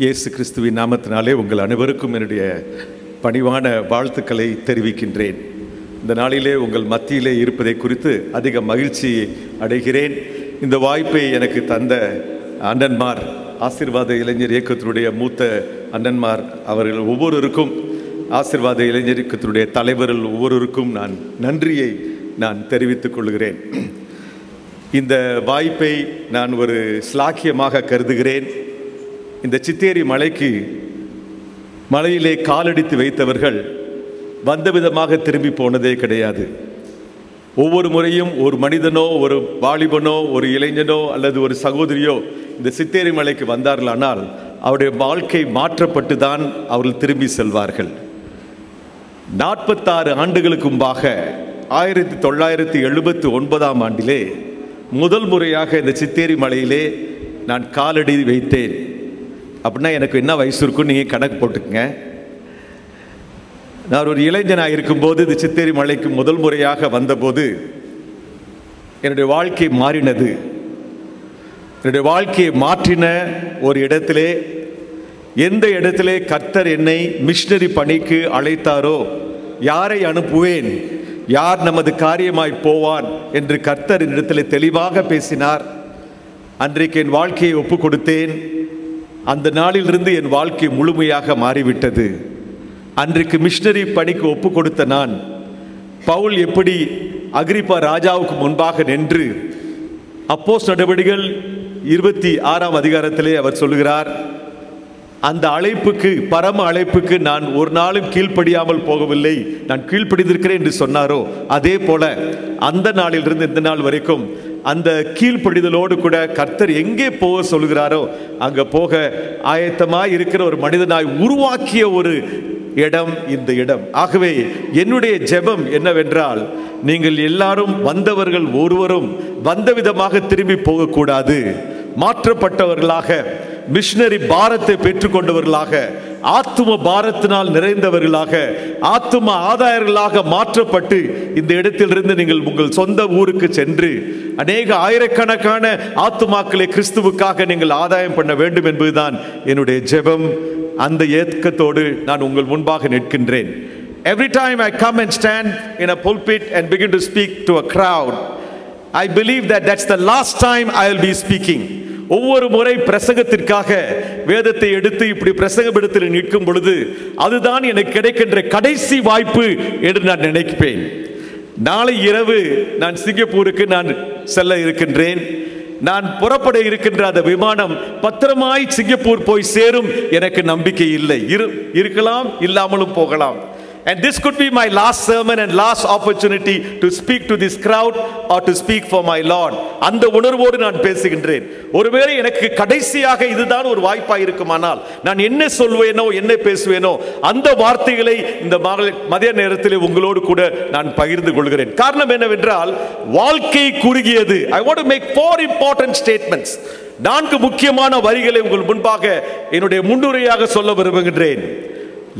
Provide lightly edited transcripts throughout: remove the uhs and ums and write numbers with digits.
இயேசு கிறிஸ்துவின் நாமத்தினாலே உங்கள் அனைவருக்கும் என்னுடைய பணிவான வாழ்த்துக்களை தெரிவிக்கின்றேன். இந்த நாளிலே உங்கள் மத்தியிலே இருப்பதை குறித்து அதிக மகிழ்ச்சி அடைகிறேன். இந்த வாய்ப்பை எனக்கு தந்த அண்ணன்மார், ஆசீர்வாத இளைஞர் இயக்கத்தினுடைய மூத்த அண்ணன்மார் அவர்கள் ஒவ்வொருவருக்கும், ஆசீர்வாத இளைஞர் இயக்கத்தினுடைய தலைவர்கள் ஒவ்வொருவருக்கும் நான் நன்றியை தெரிவித்துக் கொள்கிறேன். இந்த வாய்ப்பை நான் ஒரு ஸ்லாக்கியமாக கருதுகிறேன். இந்த சித்தேரி மலையிலே காலடித்து வைத்தவர்கள் வந்த விதமாக திரும்பி போனதே கிடையாது. ஒவ்வொரு முறையும் ஒரு மனிதனோ, ஒரு வாலிபனோ, ஒரு இளைஞனோ அல்லது ஒரு சகோதரியோ இந்த சித்தேரி மலைக்கு வந்தார்களானால் அவருடைய வாழ்க்கை மாற்றப்பட்டு தான் அவர்கள் திரும்பி செல்வார்கள். 46 ஆண்டுகளுக்கு முன்பாக 1979ஆம் ஆண்டிலே முதல் முறையாக இந்த சித்தேரி மலையிலே நான் காலடி வைத்தேன். அப்படின்னா எனக்கு என்ன வயசு இருக்குன்னு நீங்கள் கணக்கு போட்டுக்கங்க. நான் ஒரு இளைஞனாக இருக்கும்போது இந்த சித்தேரி மலைக்கு முதல் முறையாக வந்தபோது என்னுடைய வாழ்க்கை மாறினது. என்னுடைய வாழ்க்கையை மாற்றின ஒரு இடத்திலே, எந்த இடத்திலே கர்த்தர் என்னை மிஷனரி பணிக்கு அழைத்தாரோ, யாரை அனுப்புவேன், யார் நமது காரியமாய் போவான் என்று கர்த்தர் என்னிடத்தில் தெளிவாக பேசினார். அன்றைக்கு என் வாழ்க்கையை ஒப்பு கொடுத்தேன். அந்த நாளிலிருந்து என் வாழ்க்கை முழுமையாக மாறிவிட்டது. அன்றைக்கு மிஷனரி பணிக்கு ஒப்பு கொடுத்த நான், பவுல் எப்படி அகிரிப்பா ராஜாவுக்கு முன்பாக நின்று அப்போஸ்தலர் நடவடிக்கைகள் 26ஆம் அதிகாரத்திலே அவர் சொல்லுகிறார், அந்த அழைப்புக்கு, பரம அழைப்புக்கு நான் ஒரு நாளும் கீழ்ப்படியாமல் போகவில்லை, நான் கீழ்ப்படிந்திருக்கிறேன் என்று சொன்னாரோ, அதே போல அந்த நாளிலிருந்து இந்த நாள் வரைக்கும் அந்த கீழ்ப்படிதலோடு கூட கர்த்தர் எங்கே போக சொல்கிறாரோ அங்கே போக ஆயத்தமாய் இருக்கிற ஒரு மனிதனாய் உருவாக்கிய ஒரு இடம் இந்த இடம். ஆகவே என்னுடைய ஜெபம் என்னவென்றால், நீங்கள் எல்லாரும் வந்தவர்கள் ஒருவரும் வந்த விதமாக திரும்பி போகக்கூடாது. மாற்றப்பட்டவர்களாக, மிஷனரி பாரத்தை பெற்றுக்கொண்டவர்களாக, ஆத்தும பாரத்தினால் நிறைந்தவர்களாக, ஆத்தும ஆதாயர்களாக மாற்றப்பட்டு இந்த இடத்திலிருந்து நீங்கள் உங்கள் சொந்த ஊருக்கு சென்று அநேக ஆயிரக்கணக்கான ஆத்துமாக்களை கிறிஸ்துவுக்காக நீங்கள் ஆதாயம் பண்ண வேண்டும் என்பதுதான் என்னுடைய ஜெபம். அந்த ஏக்கத்தோடு நான் உங்கள் முன்பாக நிற்கின்றேன். Every time I come and stand in a pulpit and begin to speak to a crowd, I believe that that's the last time I will be speaking. ஒவ்வொரு முறை பிரசங்கத்திற்காக வேதத்தை எடுத்து இப்படி பிரசங்கத்தில் நிற்கும் பொழுது அதுதான் எனக்கு கிடைக்கின்ற கடைசி வாய்ப்பு என்று நான் நினைப்பேன். நாளை இரவு நான் சிங்கப்பூருக்கு நான் செல்ல இருக்கின்றேன். நான் புறப்பட இருக்கின்ற அந்த விமானம் பத்திரமாய் சிங்கப்பூர் போய் சேரும் எனக்கு நம்பிக்கை இல்லை. இருக்கலாம், இல்லாமலும் போகலாம். And this could be my last sermon and last opportunity to speak to this crowd or to speak for my Lord. அந்த உணர்வோடு நான் பேசுகின்றேன். ஒருவேளை எனக்கு கடைசியாக இதுதான் ஒரு வாய்ப்பாக இருக்குமானால் நான் என்ன சொல்வேனோ, என்ன பேசுவேனோ அந்த வார்த்தைகளை இந்த மதிய நேரத்தில் உங்களோடு கூட நான் பகிர்ந்து கொள்கிறேன். காரணம் என்னவென்றால், வாழ்க்கை குறுகியது. I want to make 4 important statements. 4 முக்கியமான வரிகளை உங்கள் முன்பாக என்னுடைய முன்னுரையாக சொல்ல விரும்புகின்றேன்.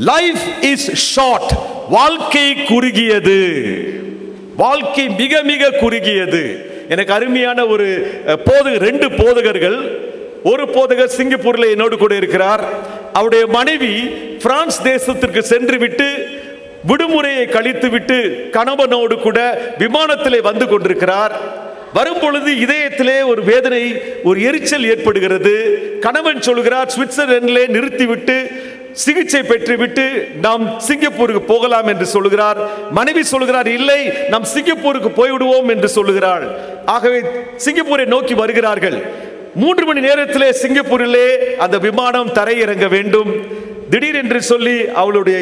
Life is short. வாழ்க்கை குறுகியது. வாழ்க்கை மிக மிக குறுகியது. எனக்கு அருமையான ஒரு 2 போதகர்கள், ஒரு போதகர் சிங்கப்பூரில் என்னோடு கூட இருக்கிறார். அவருடைய மனைவி பிரான்ஸ் தேசத்திற்கு சென்று விட்டு விடுமுறையை கழித்து விட்டு கணவனோடு கூட விமானத்திலே வந்து கொண்டிருக்கிறார். வரும்பொழுது இதயத்திலே ஒரு வேதனை, ஒரு எரிச்சல் ஏற்படுகிறது. கணவன் சொல்கிறார், சுவிட்சர்லாந்திலே நிறுத்திவிட்டு சிகிச்சை பெற்றுவிட்டு நாம் சிங்கப்பூருக்கு போகலாம் என்று சொல்லுகிறார். மனைவி சொல்லுகிறார், இல்லை, நாம் சிங்கப்பூருக்கு போய்விடுவோம் என்று சொல்லுகிறாள். ஆகவே சிங்கப்பூரை நோக்கி வருகிறார்கள். 3 மணி நேரத்திலே சிங்கப்பூரிலே அந்த விமானம் தரையிறங்க வேண்டும். திடீரென்று சொல்லி அவளுடைய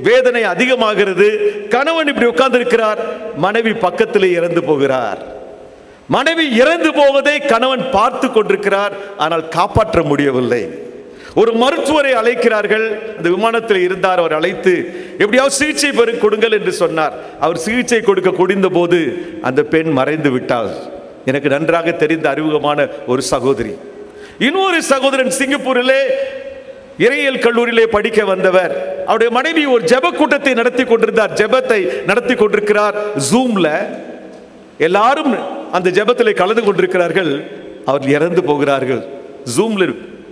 வேதனை அதிகமாகிறது. கணவன் இப்படி உட்கார்ந்து இருக்கிறார், மனைவி பக்கத்திலே இறந்து போகிறார். மனைவி இறந்து போவதை கணவன் பார்த்து கொண்டிருக்கிறார், ஆனால் காப்பாற்ற முடியவில்லை. ஒரு மருத்துவரை அழைக்கிறார்கள். அந்த விமானத்தில் இருந்தார். அவர் அழைத்து எப்படியாவது சிகிச்சை கொடுங்கள் என்று சொன்னார். அவர் சிகிச்சை கொடுக்க குடிந்த போது அந்த பெண் மறைந்து விட்டார். எனக்கு நன்றாக தெரிந்த அறிமுகமான ஒரு சகோதரி. இன்னொரு சகோதரன் சிங்கப்பூரிலே இறையியல் கல்லூரியிலே படிக்க வந்தவர். அவருடைய மனைவி ஒரு ஜெப கூட்டத்தை நடத்தி கொண்டிருந்தார். ஜெபத்தை நடத்தி கொண்டிருக்கிறார். ஜூம்ல எல்லாரும் அந்த ஜெபத்திலே கலந்து கொண்டிருக்கிறார்கள். அவர்கள் இறந்து போகிறார்கள். ஜூம்ல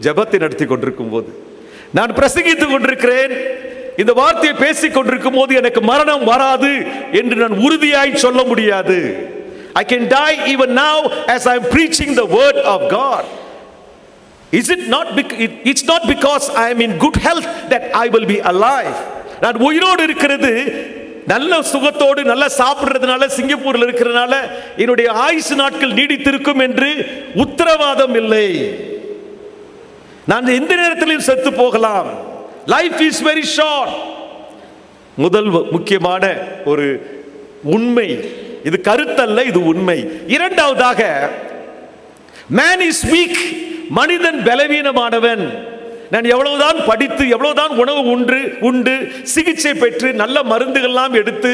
ஜெபத்தை நடத்தி கொண்டிருக்கும் போது, நான் பிரசங்கித்துக் கொண்டிருக்கிறேன், இந்த வார்த்தையை பேசிக் கொண்டிருக்கும் போது எனக்கு மரணம் வராது என்று நான் உறுதியாய் சொல்ல முடியாது. I can die even now as I am preaching the word of God. It's not because I am in good health that I will be alive. நான் உயிரோடு இருக்கிறது நல்ல சுகத்தோடு நல்ல சாப்பிடுறதுனால, சிங்கப்பூரில் இருக்கிறதுனால என்னுடைய ஆயுசு நாட்கள் நீடித்திருக்கும் என்று உத்தரவாதம் இல்லை. நான் எந்த நேரத்திலும் செத்து போகலாம். Life is very short. முதல் முக்கியமான ஒரு உண்மை இது, கருத்தல்ல, இது உண்மை. இரண்டாவதாக, man is weak, மனிதன் பலவீனமானவன். நான் எவ்வளவுதான் படித்து, எவ்வளவுதான் உணவு உண்டு சிகிச்சை பெற்று நல்ல மருந்துகள்லாம் எடுத்து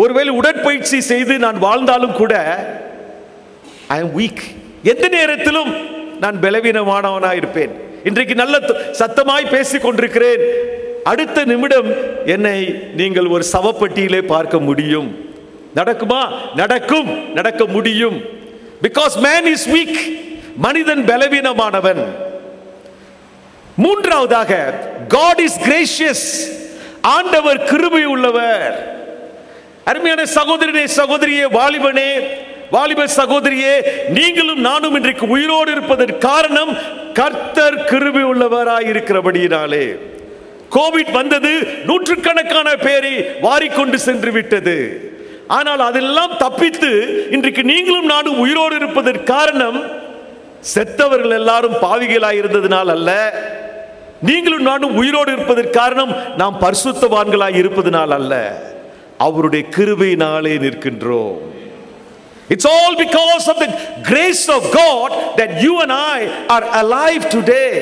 ஒருவேளை உடற்பயிற்சி செய்து நான் வாழ்ந்தாலும் கூட I am weak. எந்த நேரத்திலும் நான் பலவீனமானவனாக இருப்பேன். இன்றைக்கு நல்ல சத்தமாய் பேசிக் கொண்டிருக்கிறேன், அடுத்த நிமிடம் என்னை நீங்கள் ஒரு சவப்பட்டியிலே பார்க்க முடியும். நடக்குமா? நடக்கும், நடக்க முடியும். Because man is weak, மனிதன் பலவீனமானவன். மூன்றாவதாக, God is gracious, ஆண்டவர் கிருபை உள்ளவர். அருமையான சகோதரனே, சகோதரியே, வாலிபனே, வாலிப சகோதரியே, நீங்களும் நானும் இன்றைக்கு உயிரோடு இருப்பதற்கு காரணம் கர்த்தர் கிருபை உள்ளவராய் இருக்கிறபடியினாலே. கோவிட் வந்தது, நூற்றுக்கணக்கான பேரை வாரிக்கொண்டு சென்று விட்டது. ஆனால் அதெல்லாம் தப்பித்து இன்றைக்கு நீங்களும் நானும் உயிரோடு இருப்பதற்கு காரணம் செத்தவர்கள் எல்லாரும் பாவிகளாய் இருந்ததினால் அல்ல. நீங்களும் நானும் உயிரோடு இருப்பதற்கு காரணம் நாம் பரிசுத்தவான்களாய் இருப்பதனால் அல்ல, அவருடைய கிருபையினாலே நிற்கின்றோம். It's all because of the grace of God that you and I are alive today.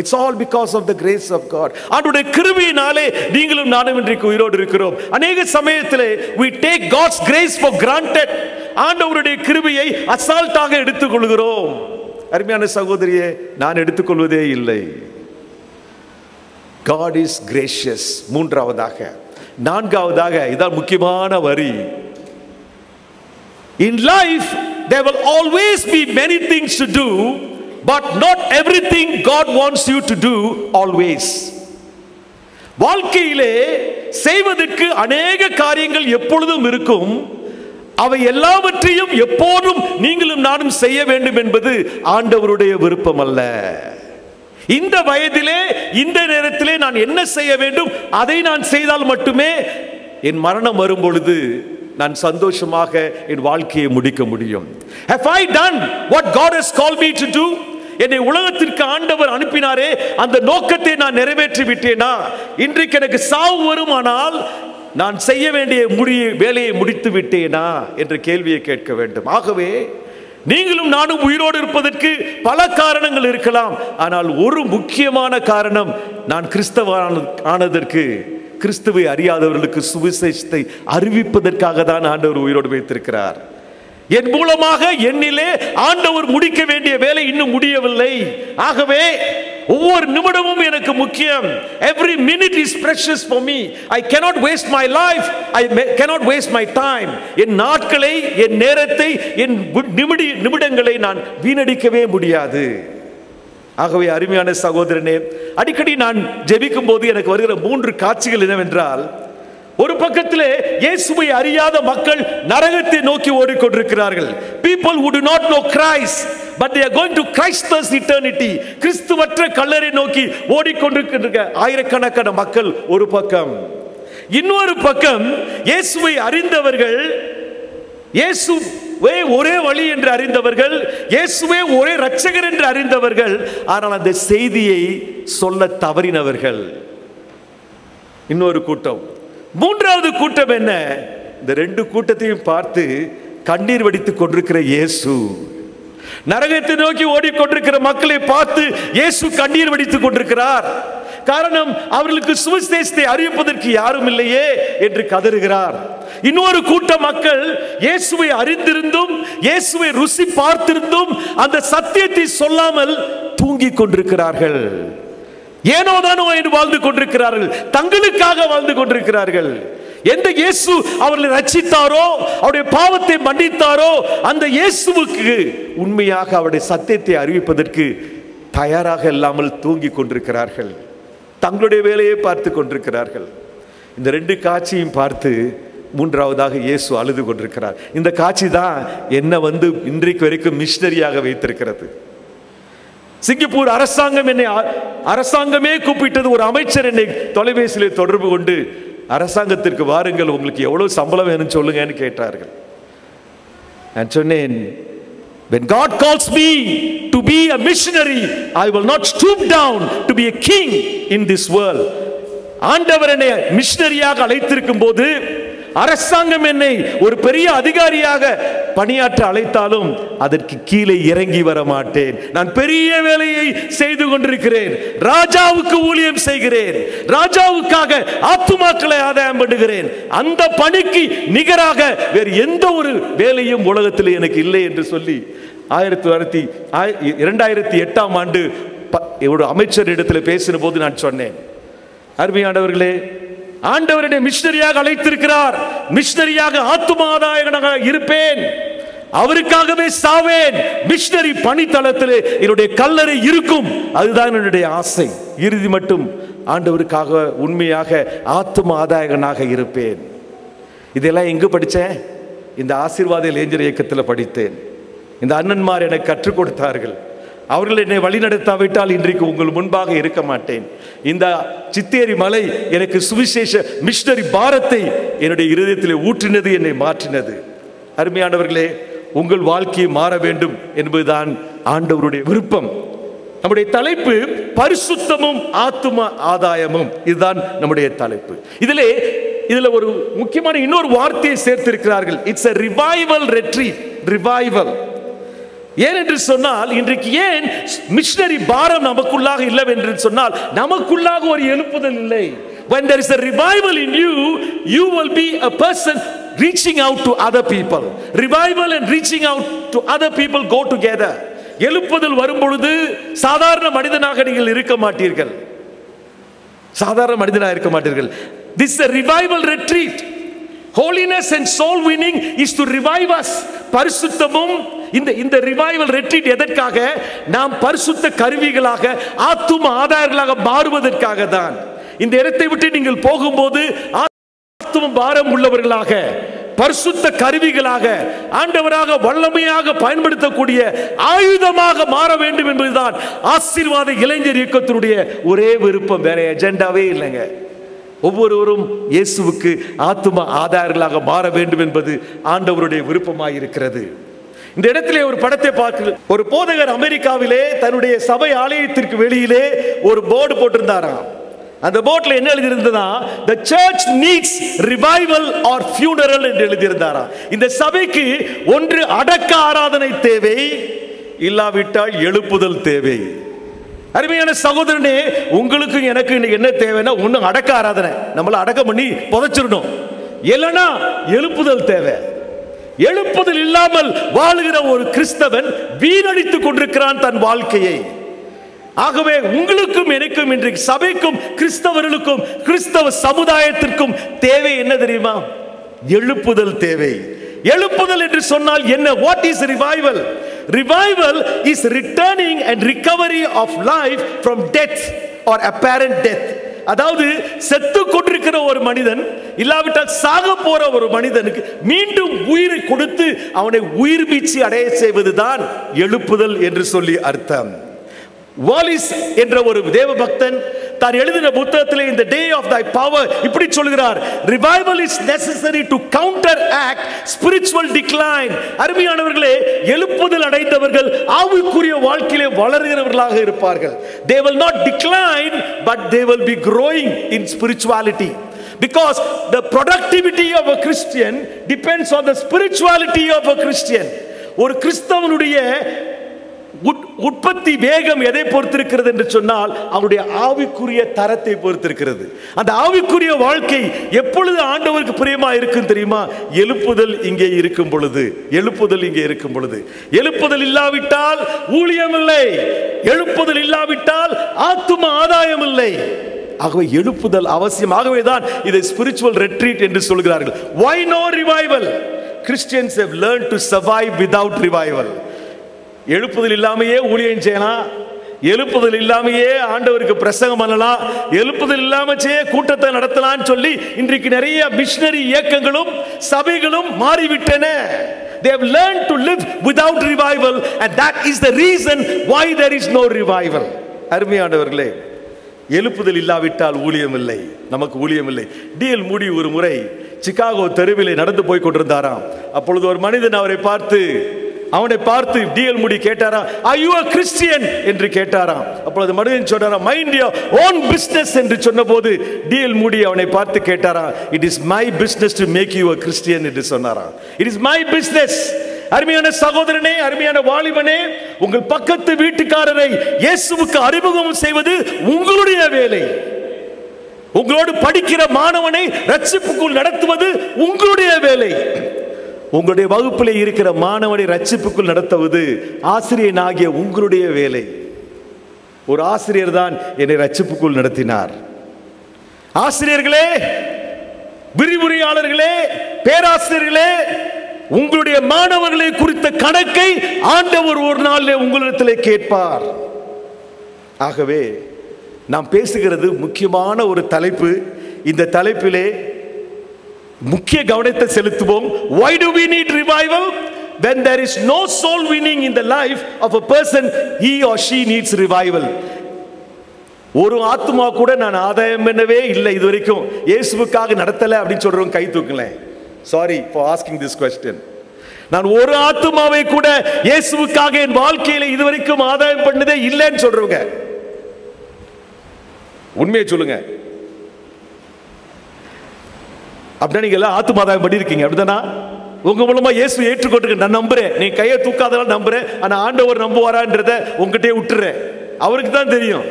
It's all because of the grace of God. ஆண்டவருடைய கிருபையினாலே நீங்களும் நானும் இன்றைக்கு உயிரோடு இருக்கிறோம். அநேக சமயத்திலே we take God's grace for granted. ஆண்டவருடைய கிருபையை அசால்ட்டாக எடுத்துக்கொள்கிறோம். அருமையான சகோதரியே, நான் எடுத்துக்கொள்வதே இல்லை. God is gracious. மூன்றாவதாக. நான்காவதாக, இதான் முக்கியமான வரி. In life there will always be many things to do, but not everything God wants you to do always. வாழ்க்கையிலே செய்வதற்கு அநேக காரியங்கள் எப்பொழுதும் இருக்கும். அவை எல்லாவற்றையும் எப்போதும் நீங்களும் நானும் செய்ய வேண்டும் என்பது ஆண்டவருடைய விருப்பம் அல்ல. இந்த வயதிலே, இந்த நேரத்திலே நான் என்ன செய்ய வேண்டும் அதை நான் செய்தால் மட்டுமே என் மரணம் வரும் பொழுது நான் சந்தோஷமாக என் வாழ்க்கையை முடிக்க முடியும். Have I done what God has called me to do? என்னை உலகத்திற்கு ஆண்டவர் அனுப்பினாரே, அந்த நோக்கத்தை நான் நிறைவேற்றி விட்டேனா? இன்றைக்கு எனக்கு சாவு வருமானால் நான் செய்ய வேண்டிய வேலையை முடித்து விட்டேனா என்ற கேள்வியை கேட்க வேண்டும். ஆகவே நீங்களும் நானும் உயிரோடு இருப்பதற்கு பல காரணங்கள் இருக்கலாம். ஆனால் ஒரு முக்கியமான காரணம், நான் கிறிஸ்தவனானதற்கு, கிறிஸ்துவை அறியாதவர்களுக்கு சுவிசேஷத்தை அறிவிப்பதற்காக தான் ஆண்டவர் உயிரோடு வைத்திருக்கிறார். என் மூலமாக என்னிலே ஆண்டவர் முடிக்க வேண்டிய வேலை இன்னும் முடியவில்லை. ஆகவே ஒவ்வொரு நிமிடமும் எனக்கு முக்கியம். Every minute is precious for me. I cannot waste my life. I cannot waste my time. என் நாட்களை, என் நேரத்தை, என் நிமிடங்களை நான் வீணடிக்கவே முடியாது. ஆகவே அருமையான சகோதரனே, அடிக்கடி நான் ஜெபிக்கும் போது எனக்கு வருகிற 3 காட்சிகள் என்னவென்றால், ஒரு பக்கத்திலே இயேசுவை அறியாத மக்கள் நரகத்தை நோக்கி ஓடிக்கொண்டிருக்கிறார்கள். People who do not know Christ, but they are going to Christless eternity. கிறிஸ்துவற்ற கல்லறை நோக்கி ஓடிக்கொண்டிருக்கிற ஆயிரக்கணக்கான மக்கள் ஒரு பக்கம். இன்னொரு பக்கம் இயேசுவை அறிந்தவர்கள், இயேசுவே ஒரே வழி என்று அறிந்தவர்கள், இயேசுவே ஒரே இரட்சகர் என்று அறிந்தவர்கள், ஆனால் அந்த செய்தியை சொல்ல தவறினவர்கள். இன்னொரு கூட்டம். மூன்றாவது கூட்டம் என்ன? இந்த 2 கூட்டத்தையும் பார்த்து கண்ணீர் வடித்துக் கொண்டிருக்கிற இயேசு, நரகத்தை நோக்கி ஓடிக்கொண்டிருக்கிற மக்களை பார்த்து இயேசு கண்ணீர் வடித்துக் கொண்டிருக்கிறார். காரணம், அவர்களுக்கு சுவிசேஷத்தை அறிவிப்பதற்கு யாரும் இல்லையே என்று கதறுகிறார். இன்னொரு கூட்ட மக்கள் இயேசுவை அறிந்திருந்தும், இயேசுவை ருசி பார்த்திருந்தும் அந்த சத்தியத்தை சொல்லாமல் தூங்கிக் கொண்டிருக்கிறார்கள். ஏனோதானோ என்று வாழ்ந்து கொண்டிருக்கிறார்கள், தங்களுக்காக வாழ்ந்து கொண்டிருக்கிறார்கள். எந்த இயேசு அவர்களை ரட்சித்தாரோ, அவருடைய பாவத்தை மன்னித்தாரோ, அந்த இயேசுவுக்கு உண்மையாக அவருடைய சத்தியத்தை அறிவிப்பதற்கு தயாராக இல்லாமல் தூங்கி கொண்டிருக்கிறார்கள், தங்களுடைய வேலையை பார்த்து கொண்டிருக்கிறார்கள். இந்த ரெண்டு காட்சியும் பார்த்து மூன்றாவதாக இயேசு அழுது கொண்டிருக்கிறார். இந்த காட்சி தான் என்ன இன்றைக்கு வரைக்கும் மிஷனரியாக வைத்திருக்கிறது. சிங்கப்பூர் அரசாங்கமே கூப்பிட்டது. ஒரு அமைச்சர் என்னை தொலைபேசியிலே தொடர்பு கொண்டு, அரசாங்கத்திற்கு வாருங்கள், உங்களுக்கு எவ்வளவு சம்பளம் வேணும்னு சொல்லுங்கன்னு கேட்டார்கள். நான் சொன்னேன், when God calls me to be a missionary, I will not stoop down to be a king in this world. ஆண்டவர் என்னை மிஷனரியாக அழைத்திருக்கும் போது, அரசாங்கம் என்னை ஒரு பெரிய அதிகாரியாக பணியாற்ற அழைத்தாலும் அதற்கு கீழே இறங்கி வர மாட்டேன். நான் பெரிய வேலையை செய்து கொண்டிருக்கிறேன், ராஜாவுக்கு ஊழியம் செய்கிறேன், ராஜாவுக்காக ஆத்துமாக்களை ஆதாயம் பண்ணுகிறேன். அந்த பணிக்கு நிகராக வேறு எந்த ஒரு வேலையும் உலகத்தில் எனக்கு இல்லை என்று சொல்லி 2008ஆம் ஆண்டு ஒரு அமைச்சர் இடத்துல பேசின போது நான் சொன்னேன், அருமையானவர்களே, ஆண்டவருடைய மிஷனரியாக அழைத்திருக்கிறார், மிஷனரியாக ஆத்துமாதாயகனாக இருப்பேன், அவருக்காகவே சாவேன், மிஷனரி பணித்தளத்திலே என்னுடைய கல்லறை இருக்கும், அதுதான் என்னுடைய ஆசை. இறுதி மட்டும் ஆண்டவருக்காக உண்மையாக ஆத்தும ஆதாயகனாக இருப்பேன். இதெல்லாம் எங்கு படித்தேன்? இந்த ஆசீர்வாத இளைஞர் இயக்கத்தில் படித்தேன். இந்த அண்ணன்மார் எனக்கு கற்றுக் கொடுத்தார்கள். அவர்கள் என்னை வழிநடத்தாவிட்டால் இன்றைக்கு உங்கள் முன்பாக இருக்க மாட்டேன். இந்த சித்தேரி மலை எனக்கு சுவிசேஷ மிஷனரி பாரத்தை என்னுடைய இருதயத்தில் ஊற்றினது, என்னை மாற்றினது. அருமையானவர்களே, உங்கள் வாழ்க்கையை மாற வேண்டும் என்பதுதான் ஆண்டவருடைய விருப்பம். நம்முடைய தலைப்பு பரிசுத்தமும் ஆத்தும ஆதாயமும். இதுதான் நம்முடைய தலைப்பு. இதுல ஒரு முக்கியமான இன்னொரு வார்த்தையை சேர்த்திருக்கிறார்கள். It's a revival retreat. Revival. ஏன் என்று சொன்னால், இன்றைக்கு ஏன் மிஷனரி பாரம் நமக்குள்ளாக இல்லை என்று சொன்னால், நமக்குள்ளாக ஒரு எழுப்புதல் இல்லை. When there is a revival in you, you will be a person reaching out to other people. Revival and reaching out to other people go together. எழுப்புதல் வரும் பொழுது சாதாரண மனிதனாக நீங்கள் இருக்க மாட்டீர்கள், சாதாரண மனிதனாக இருக்க மாட்டீர்கள். This is a revival retreat. Holiness and soul winning is to revive us. பரிசுத்தமும் இந்த ரிவைவல் ரெட்ரீட் எதற்காக? நாம் பரிசுத்த கருவிகளாக ஆத்தும ஆதாயங்களாக மாறுவதற்காக தான். இந்த இடத்தை விட்டு நீங்கள் போகும்போது ஆத்தும பாரம் உள்ளவர்களாக, பரிசுத்த கருவிகளாக, ஆண்டவராக வல்லமையாக பயன்படுத்தக்கூடிய ஆயுதமாக மாற வேண்டும் என்பதுதான் ஆசீர்வாத இளைஞர் இயக்கத்தினுடைய ஒரே விருப்பம். வேற எஜெண்டாவே இல்லைங்க. ஒவ்வொருவரும் இயேசுவுக்கு ஆத்தும ஆதாயங்களாக மாற வேண்டும் என்பது ஆண்டவருடைய விருப்பமாக இருக்கிறது. இந்த இடத்திலே ஒரு படத்தை பார்க்க, ஒரு போதகர் அமெரிக்காவிலே தன்னுடைய சபை ஆலயத்திற்கு வெளியிலே ஒரு போர்டு போட்டிருந்தாராம். அந்த போர்டில் என்ன எழுதியிருந்ததா? The church needs revival or funeral என்று எழுதியிருந்தாராம். இந்த சபைக்கு ஒன்று அடக்க ஆராதனை தேவை, இல்லாவிட்டால் எழுப்புதல் தேவை. அருமையான சகோதரனே, உங்களுக்கு எனக்கு என்ன தேவைன்னா, ஒண்ணு அடக்க ஆராதனை, நம்மள அடக்கம் பண்ணி புதைச்சிடணும், இல்லைன்னா எழுப்புதல் தேவை. எழுப்புதல் இல்லாமல் வாழுகிற ஒரு கிறிஸ்தவன் வீணடித்துக் கொண்டிருக்கிறான் தன் வாழ்க்கையை. ஆகவே உங்களுக்கும் எனக்கும், இன்றைக்கு சபைக்கும் கிறிஸ்தவர்களுக்கும் கிறிஸ்தவ சமுதாயத்திற்கும் தேவை என்ன தெரியுமா? எழுப்புதல் தேவை. எழுப்புதல் என்று சொன்னால் என்ன? What is revival? Revival is returning and recovery of life from death or apparent death. அதாவது செத்து கொண்டிருக்கிற ஒரு மனிதன், இல்லாவிட்டால் சாக போற ஒரு மனிதனுக்கு மீண்டும் உயிரை கொடுத்து அவனை உயிர் மீட்சி அடைய செய்வதுதான் எழுப்புதல் என்று சொல்லி அர்த்தம். வாலிஸ் என்ற ஒரு தேவ பக்தன் தான் எழுதின புத்தகத்திலே இந்த டே ஆஃப் தை பவர் இப்படி சொல்கிறார்: revival is necessary to counteract spiritual decline. அருமையானவர்களே, எழுப்புதல் அடைந்தவர்கள் ஆவிக்குரிய வாழ்க்கையிலே வளர்கிறவர்களாக இருப்பார்கள். they will not decline but they will be growing in spirituality, because the productivity of a Christian depends on the spirituality of a Christian. ஒரு கிறிஸ்தவனுடைய உற்பத்தி வேகம் எதை பொறுத்திருக்கிறது என்று சொன்னால், அவருடைய ஆவிக்குரிய தரத்தை பொறுத்திருக்கிறது. அந்த ஆவிக்குரிய வாழ்க்கை எப்பொழுது ஆண்டவருக்கு பிரியமா இருக்கும் தெரியுமா? எழுப்புதல் இங்கே இருக்கும் பொழுது. எழுப்புதல் இங்கே இருக்கும் பொழுது. எழுப்புதல் இல்லாவிட்டால் ஊழியம் இல்லை, எழுப்புதல் இல்லாவிட்டால் ஆத்தும ஆதாயம் இல்லை. ஆகவே எழுப்புதல் அவசியம். ஆகவேதான் இதை ஸ்பிரிச்சுவல் ரெட்ரீட் என்று சொல்கிறார்கள். why no revival? Christians have learned to survive without revival. எழுப்புதல் இல்லாமையே ஊழியம் செய்யலாம், எழுப்புதல் இல்லாமையே ஆண்டவருக்கு பிரசங்கம் பண்ணலாம், எழுப்புதல் இல்லாமச்சே கூட்டத்தை நடத்தலாம்னு சொல்லி இன்றைக்கு நிறைய மிஷனரி இயக்கங்களும் சபைகளும் மாறிவிட்டன. They have learned to live without revival, and that is the reason why there is no revival. அருமையானவர்களே, எழுப்புதல் இல்லாவிட்டால் ஊழியம் இல்லை, நமக்கு ஊழியம் இல்லை. டிஎல் மூடி ஒரு முறை சிகாகோ தெருவிலே நடந்து போய் கொண்டிருந்தாராம். அப்பொழுது ஒரு மனிதன் அவனை பார்த்து டிஎல் மூடி கேட்டாராம், are you a Christian என்று கேட்டாராம். அப்பொழுது மனிதன் சொன்னாராம், mind your own business என்று சொன்னபோது டிஎல் மூடி அவனை பார்த்து கேட்டாராம், it is my business to make you a Christian என்று சொன்னாராம். it is my business. அருமையான சகோதரனே, அருமையான வாலிபனே, உங்கள் பக்கத்து வீட்டுக்காரரை இயேசுவுக்கு அறிமுகம் செய்வது உங்களுடைய வேலை. உங்களோடு படிக்கிற மாணவனை ரட்சிப்புக்குள் நடத்துவது உங்களுடைய வேலை. உங்களுடைய வகுப்பிலே இருக்கிற மாணவனை ரட்சிப்புக்குள் நடத்துவது ஆசிரியனாகிய உங்களுடைய வேலை. ஒரு ஆசிரியர் தான் என்னை ரட்சிப்புக்குள் நடத்தினார். ஆசிரியர்களே, விரிவுரையாளர்களே, பேராசிரியர்களே, உங்களுடைய மாணவர்களை குறித்த கணக்கை ஆண்டவர் ஒரு நாளிலே உங்களிடத்திலே கேட்பார். ஆகவே நாம் பேசுகிறது முக்கியமான ஒரு தலைப்பு. இந்த தலைப்பிலே முக்கிய கவனத்தை செலுத்துவோம். Why do we need revival? When there is no soul winning in the life of a person, he or she needs revival. ஒரு ஆத்மா கூட நான் ஆதாயம் பண்ணவே இல்லை இதுவரைக்கும், இயேசுவுக்காக நடத்தல அப்படின்னு சொல்றவங்க கை தூக்கலேன். Sorry for asking this question. நான் ஒரு ஆத்மாவை கூட இயேசுவுக்காக என் வாழ்க்கையில இதுவரைக்கும் ஆதாயம் பண்ணதே இல்லைன்னு சொல்றவங்க உண்மையை சொல்லுங்க. அப்படின்னா நீங்க எல்லாம் ஆத்மாதாயம் பண்ணிருக்கீங்க, அப்படிதானா? உங்க மூலமா இயேசு ஏற்றுக்கொண்டு நான் நம்புறேன். நீ கையை தூக்காதனால நம்புறேன், ஆனா ஆண்டவர் நம்புவாரான்றத உங்ககிட்டே விட்டுறேன், அவருக்கு தான் தெரியும்.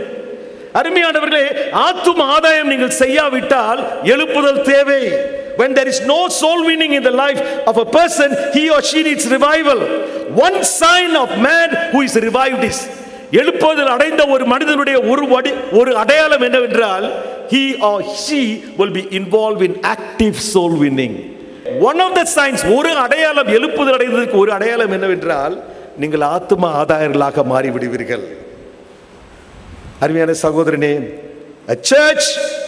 அருமையானவர்களே, ஆத்தும ஆதாயம் நீங்கள் செய்யாவிட்டால் எழுப்புதல் தேவை. When there is no soul winning in the life of a person, he or she needs revival. One sign of man who is revived is, எழுப்புதல் அடைந்த ஒரு மனிதனுடைய ஒரு அடையாளம் என்னவென்றால், he or she will be involved in active soul winning. One of the signs, ஒரு அடையாளம், எழுப்புதல் அடைந்ததற்கு ஒரு அடையாளம் என்னவென்றால், நீங்கள் ஆத்தும ஆதாயர்களாக மாறிவிடுவீர்கள். அருமையான சகோதரனே, a church,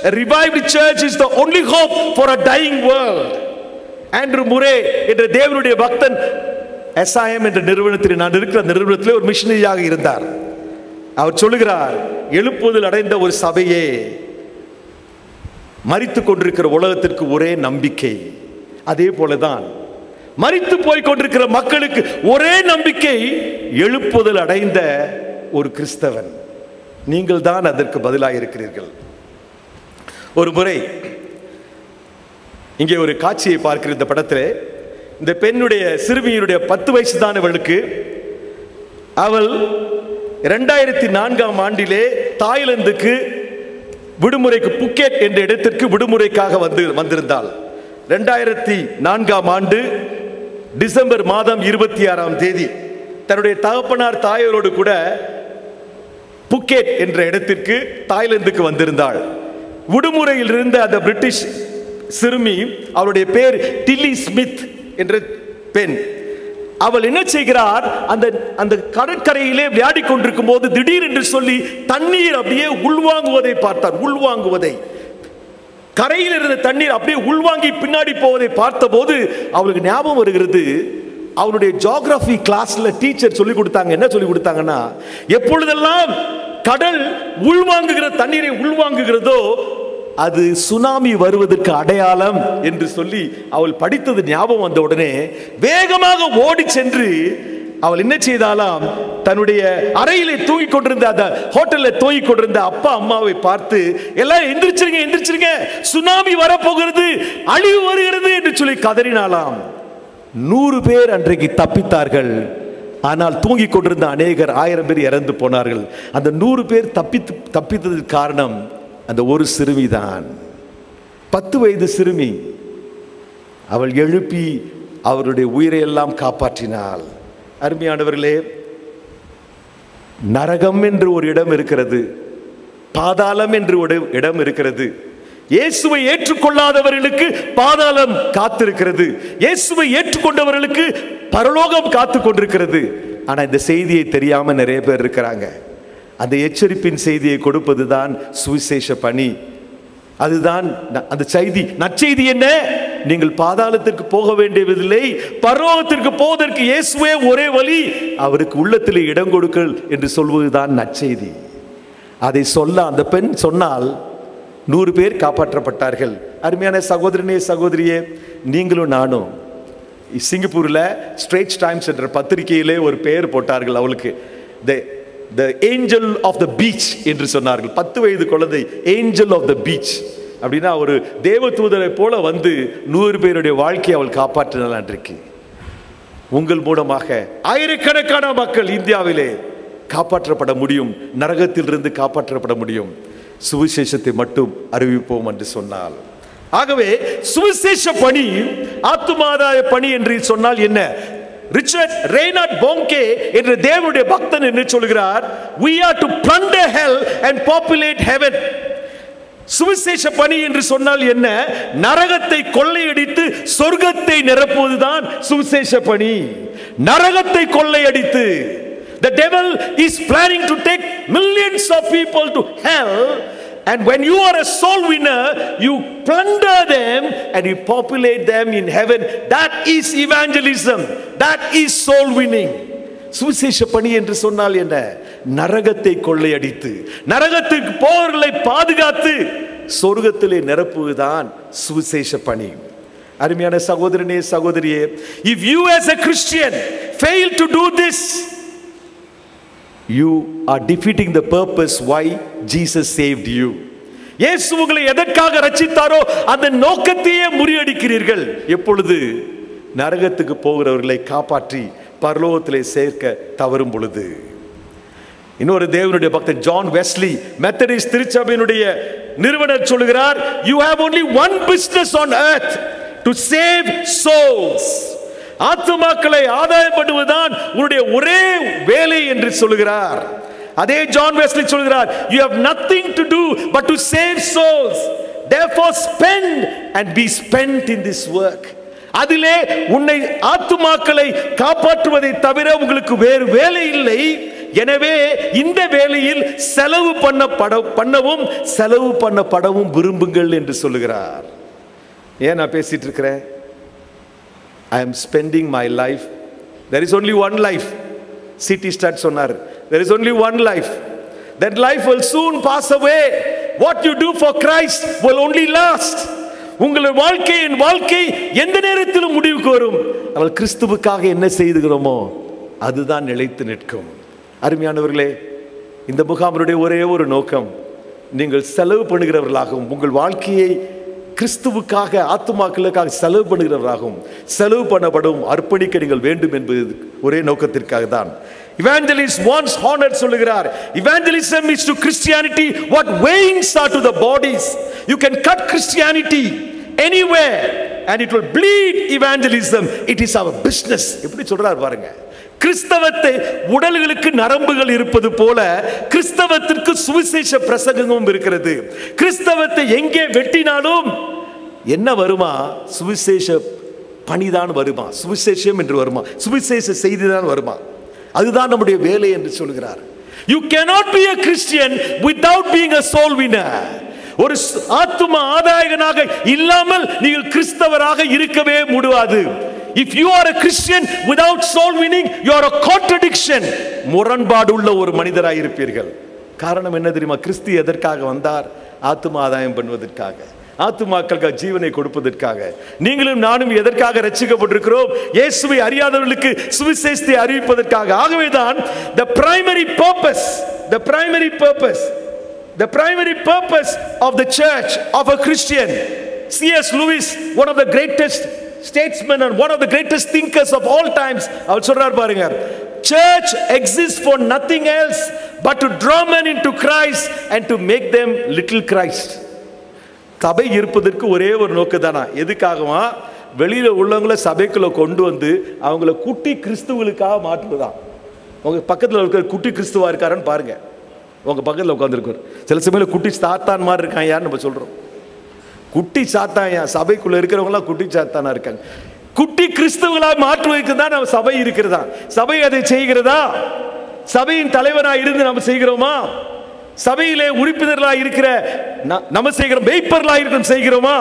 a revived church is the only hope for a dying world. Andrew Murray என்ற தேவனுடைய பக்தன் SIM என்ற நிறுவனத்தில், நான் இருக்கிற நிறுவனத்தில் ஒரு மிஷனரியாக இருந்தார். அவர் சொல்லுகிறார், எழுப்புதல் அடைந்த ஒரு சபையே மரித்துக் கொண்டிருக்கிற உலகத்திற்கு ஒரே நம்பிக்கை. அதே போலதான் மரித்து போய் கொண்டிருக்கிற மக்களுக்கு ஒரே நம்பிக்கை, எழுப்புதல் அடைந்த ஒரு கிறிஸ்தவன். நீங்கள் தான் அதற்கு பதிலாக இருக்கிறீர்கள். ஒரு முறை இங்கே ஒரு காட்சியை பார்க்கிற இந்த படத்தில், இந்த பெண்ணுடைய சிறுமியினுடைய 10 வயசு தான் அவளுக்கு. அவள் 2004ஆம் ஆண்டிலே தாய்லாந்துக்கு விடுமுறைக்கு, புக்கெட் என்ற இடத்திற்கு விடுமுறைக்காக வந்திருந்தாள். 2004ஆம் ஆண்டு டிசம்பர் மாதம் 26ஆம் தேதி தன்னுடைய தகப்பனார் தாயோடு கூட புக்கெட் என்ற இடத்திற்கு தாய்லாந்துக்கு வந்திருந்தாள். விடுமுறையில் இருந்த அந்த பிரிட்டிஷ் சிறுமி, அவளுடைய பேர் டில்லி ஸ்மித் என்ற பெண். அவள் என்ன செய்கிறார், அந்த கடற்கரையிலே விளையாடி கொண்டிருக்கும் போது திடீரென்று சொல்லி தண்ணீர் அப்படியே உள்வாங்குவதை பார்த்தார். உள்வாங்குவதை, கரையில் இருந்த தண்ணீர் அப்படியே உள்வாங்கி பின்னாடி போவதை பார்த்தபோது அவளுக்கு ஞாபகம் வருகிறது, அவளுடைய ஜியோகிராஃபி கிளாஸ்ல டீச்சர் சொல்லி கொடுத்தாங்க. என்ன சொல்லி கொடுத்தாங்கன்னா, எப்பொழுதெல்லாம் கடல் உள்வாங்குகிற தண்ணீரை உள்வாங்குகிறதோ அது சுனாமி வருவதற்கு அடையாளம் என்று சொல்லி அவள் படித்தது ஞாபகம் வந்த உடனே வேகமாக ஓடி சென்று அவள் என்ன செய்தாலாம், தன்னுடைய அறையிலே தூங்கிக் கொண்டிருந்த, அந்த ஹோட்டலில் தூங்கிக் கொண்டிருந்த அப்பா அம்மாவை பார்த்து, எல்லாம் எந்திரிச்சிருங்க எந்திரிச்சிருங்க, சுனாமி வரப்போகிறது, அழிவு வருகிறது என்று சொல்லி கதறினாலாம். 100 பேர் அன்றைக்கு தப்பித்தார்கள். ஆனால் தூங்கிக் கொண்டிருந்த அநேகர், 1000 பேர் இறந்து போனார்கள். அந்த 100 பேர் தப்பித்ததற்கு காரணம் அந்த ஒரு சிறுமிதான், 10 வயது சிறுமி. அவள் எழுப்பி அவருடைய உயிரை எல்லாம் காப்பாற்றினாள். அருமையானவர்களே, நரகம் என்று ஒரு இடம் இருக்கிறது, பாதாளம் என்று ஒரு இடம் இருக்கிறது. இயேசுவை ஏற்றுக்கொள்ளாதவர்களுக்கு பாதாளம் காத்திருக்கிறது, இயேசுவை ஏற்றுக்கொண்டவர்களுக்கு பரலோகம் காத்து கொண்டிருக்கிறது. ஆனா இந்த செய்தியை தெரியாம நிறைய பேர் இருக்கிறாங்க. அந்த எச்சரிப்பின் செய்தியை கொடுப்பதுதான் சுவிசேஷ பணி. அதுதான் அந்த செய்தி. நற்செய்தி என்ன? நீங்கள் பாதாளத்திற்கு போக வேண்டியதில்லை, பரலோகத்திற்கு போவதற்கு இயேசுவே ஒரே வழி, அவருக்கு உள்ளத்திலே இடம் கொடுங்கள் என்று சொல்வதுதான் நற்செய்தி. அதை சொல்ல அந்த பெண் சொன்னால் 100 பேர் காப்பாற்றப்பட்டார்கள். அருமையான சகோதரனே சகோதரியே, நீங்களும் நானும் சிங்கப்பூரில் ஸ்ட்ரேட்ஸ் டைம்ஸ் என்ற பத்திரிகையிலே ஒரு பெயர் போட்டார்கள் அவளுக்கு. The angel of the beach என்று சொன்னார்கள். 10 வயது குழந்தை, angel of the beach அப்படின்னா ஒரு தேவதூதரை போல வந்து 100 பேருடைய வாழ்க்கையை அவள் காப்பாற்றினாள். அன்றைக்கு உங்கள் மூலமாக ஆயிரக்கணக்கான மக்கள் இந்தியாவிலே காப்பாற்றப்பட முடியும், நரகத்திலிருந்து காப்பாற்றப்பட முடியும். சுவிசேஷத்தை மட்டும் அறிவிப்போம் என்று சொன்னால். ஆகவே சுவிசேஷ பணி, ஆத்துமாதாய பணி என்று சொன்னால் என்ன? ரிச்சர்ட் ரெய்னார்ட் போங்கே என்ற தேவனுடைய பக்தன் என்று சொல்கிறார், we are to plunder hell and populate heaven. சுவிசேஷ பணி என்று சொன்னால் என்ன? நரகத்தை கொள்ளையடித்து சொர்க்கத்தை நிரப்புவதுதான் சுவிசேஷ பணி. நரகத்தை கொள்ளையடித்து, the devil is planning to take millions of people to hell, and when you are a soul winner, you plunder them and you populate them in heaven. That is evangelism, that is soul winning. சுவிசேஷ பணி என்று சொன்னால் என்ன? நரகத்தை கொள்ளையடித்து, நரகத்திற்கு போர்களை பாதுகாத்து சொர்க்கத்திலே நிரப்புவதுதான் சுவிசேஷ பணி. அருமையான சகோதரனே சகோதரியே, if you as a Christian fail to do this, you are defeating the purpose why Jesus saved you. இயேசு உங்களை எதற்காக ரட்சித்தாரோ அந்த நோக்கத்தையே முறியடிக்கிறீர்கள். எப்பொழுது? நரகத்துக்கு போகிறவர்களை காப்பாற்றி பரலோகத்திலே சேர்க்க தவறும் பொழுது. இன்னொரு தேவனுடைய பக்தன் ஜான் வெஸ்லி, மெத்தடிஸ்ட் திருச்சபையினுடைய நிறுவனர் சொல்கிறார், you have only one business on earth, to save souls. ஆத்துமாக்களை ஆதாயம் பண்ணுவதுதான் உன்னுடைய ஒரே வேலை என்று சொல்கிறார். அதே ஜான் வெஸ்லி சொல்கிறார், you have nothing to do but to save souls, therefore spend and be spent in this work. அதிலே உன்னை ஆத்துமாக்களை காப்பாற்றுவதை தவிர உங்களுக்கு வேறு வேலை இல்லை. எனவே இந்த வேளையில் செலவு பண்ணவும் செலவு பண்ணப்படவும் விரும்புங்கள் என்று சொல்லுகிறார். ஏன் நான் பேசிட்டு இருக்கிறேன்? I am spending my life. There is only one life. C.T. Studd சொன்னார், there is only one life. That life will soon pass away. What you do for Christ will only last. உங்கள் வாழ்க்கை எந்த நேரத்திலும் முடிவுக்கு வரும். அவள் கிறிஸ்துவுக்காக என்ன செய்துகிறோமோ அதுதான் நிலைத்து நிற்கும். அருமையானவர்களே, இந்த முகாமினுடைய ஒரே ஒரு நோக்கம், நீங்கள் செலவு பண்ணுகிறவர்களாகவும் உங்கள் வாழ்க்கையை கிறிஸ்துவுக்காக ஆத்துமாக்களுக்காக செலவு பண்ணுகிறவராகவும் செலவு பண்ணப்படும் அர்ப்பணிக்க நீங்கள் வேண்டும் என்பது ஒரே நோக்கத்திற்காக தான். Evangelist once Horner சொல்லுகிறார், evangelism is to Christianity what veins are to the bodies. You can cut Christianity anywhere and it will bleed evangelism. It is our business. எப்படி சொல்றார் பாருங்க. கிறிஸ்தவத்தை உடல்களுக்கு நரம்புகள் இருப்பது போல கிறிஸ்தவத்திற்கு சுவிசேஷ பிரசங்கமும் இருக்கிறது. கிறிஸ்தவத்தை எங்கே வெட்டினாலும் என்ன வருமா? சுவிசேஷ பணிதான் வருமா, சுவிசேஷம் என்று வருமா, சுவிசேஷ செய்திதான் வருமா. அதுதான் நம்முடைய வேலை என்று சொல்கிறார். You cannot be a Christian without being a soul winner. ஒரு ஆத்தும ஆதாயகனாக இல்லாமல் நீங்கள் கிறிஸ்தவராக இருக்கவே முடியாது. If you are a Christian without soul winning, you are a contradiction. முரண்பாடுள்ள ஒரு மனிதராக இருப்பீர்கள். காரணம் என்ன தெரியுமா? கிறிஸ்து எதற்காக வந்தார்? ஆத்தும ஆதாயம் பண்ணுவதற்காக, ஆத்துமாக்களுக்கு ஜீவனை கொடுப்பதற்காக. நீங்களும் நானும் எதற்காக ரட்சிக்கப்பட்டிருக்கிறோம்? இயேசுவை அறியாதவர்களுக்கு சுவிசேஷத்தை அறிவிப்பதற்காக. ஆகவேதான் the primary purpose of the church, of a Christian. C.S. Lewis, one of the greatest statesmen and one of the greatest thinkers of all times, அவர் சொல்றார் பாருங்க, church exists for nothing else but to draw men into Christ and to make them little Christ. சபை இருப்பதற்கு ஒரே ஒரு நோக்கம்தானா? எதுக்காகவா? வெளியில உள்ளவங்களை சபைக்குள்ள கொண்டு வந்து அவங்கள குட்டி கிறிஸ்துவுக்காக மாற்றுவதான். உங்க பக்கத்தில் இருக்கிற குட்டி கிறிஸ்துவா இருக்காருன்னு பாருங்க. உங்க பக்கத்தில் உட்காந்துருக்காரு. சில சமயம் குட்டி சாத்தான் மாதிரி இருக்கான் யார் நம்ம சொல்றோம். குட்டி சாத்தான் சபைக்குள்ள இருக்கிறவங்களாம் குட்டி சாத்தானா இருக்காங்க. குட்டி கிறிஸ்துவர்களாக மாற்றுவதற்கு தான் நம்ம சபை இருக்கிறதா? சபை அதை செய்கிறதா? சபையின் தலைவராக இருந்து நாம் செய்கிறோமா? சபையிலே உறுப்பினர்களாக இருக்கிற நம்ம செய்கிறோம், மேய்ப்பர்களாக இருக்கிறோம் செய்கிறோமா?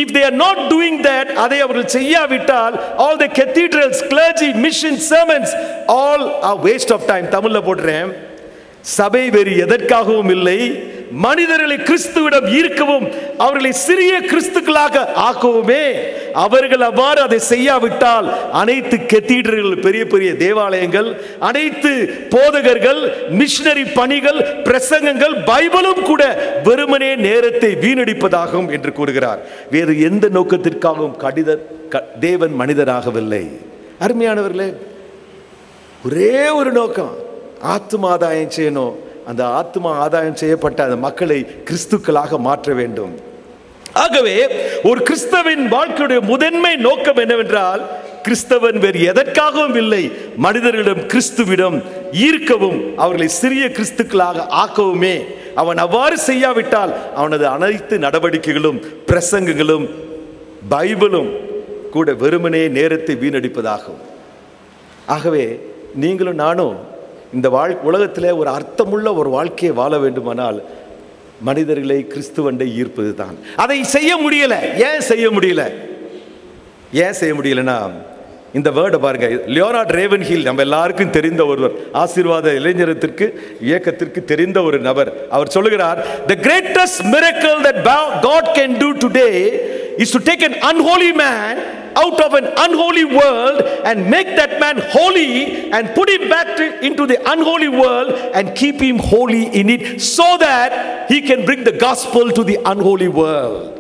If they are not doing that, அதை அவர்கள் செய்யாவிட்டால் all the cathedrals, clergy, mission, sermons all are waste of time. தமிழ்ல போடுறேன், சபை வேறு எதற்காகவும் இல்லை, மனிதர்களை கிறிஸ்துவிடம் ஈர்க்கவும் அவர்களை சிறிய கிறிஸ்துக்களாக ஆக்கவுமே. அவர்கள் அவ்வாறு அதை செய்யாவிட்டால் அனைத்து கெத்தீட்ரல்கள், பெரிய பெரிய தேவாலயங்கள், அனைத்து போதகர்கள், மிஷனரி பணிகள், பிரசங்கங்கள், பைபிளும் கூட வெறுமனே நேரத்தை வீணடிப்பதாகும் என்று கூறுகிறார். வேறு எந்த நோக்கத்திற்காகவும் தேவன் மனிதராகவில்லை. அருமையானவர்களே, ஒரே ஒரு நோக்கம், ஆத்தும ஆதாயம் செய்யணும். அந்த ஆத்தும ஆதாயம் செய்யப்பட்ட அந்த மக்களை கிறிஸ்துக்களாக மாற்ற வேண்டும். ஆகவே ஒரு கிறிஸ்தவின் வாழ்க்கையுடைய முதன்மை நோக்கம் என்னவென்றால், கிறிஸ்தவன் வேறு எதற்காகவும் இல்லை, மனிதர்களிடம் கிறிஸ்துவிடம் ஈர்க்கவும் அவர்களை சிறிய கிறிஸ்துக்களாக ஆக்கவுமே. அவன் அவ்வாறு செய்யாவிட்டால் அவனது அனைத்து நடவடிக்கைகளும், பிரசங்கங்களும், பைபிளும் கூட வெறுமனே நேரத்தை வீணடிப்பதாகும். ஆகவே நீங்களும் நானும் இந்த உலகத்தில் ஒரு அர்த்தமுள்ள ஒரு வாழ்க்கையை வாழ வேண்டுமானால் மனிதர்களை கிறிஸ்துவண்டை ஈர்ப்பது தான். அதை செய்ய முடியல. ஏன் செய்ய முடியல? ஏன் செய்ய முடியலன்னா, இந்த வேர்டை பாருங்க. லியோனார்ட் ரேவன்ஹில் நம்ம எல்லாருக்கும் தெரிந்த ஒருவர், ஆசீர்வாத இளைஞரத்திற்கு இயக்கத்திற்கு தெரிந்த ஒரு நபர். அவர் சொல்லுகிறார், the greatest miracle that God can do today is to take an unholy man out of an unholy world and make that man holy and put him back into the unholy world and keep him holy in it, so that he can bring the gospel to the unholy world.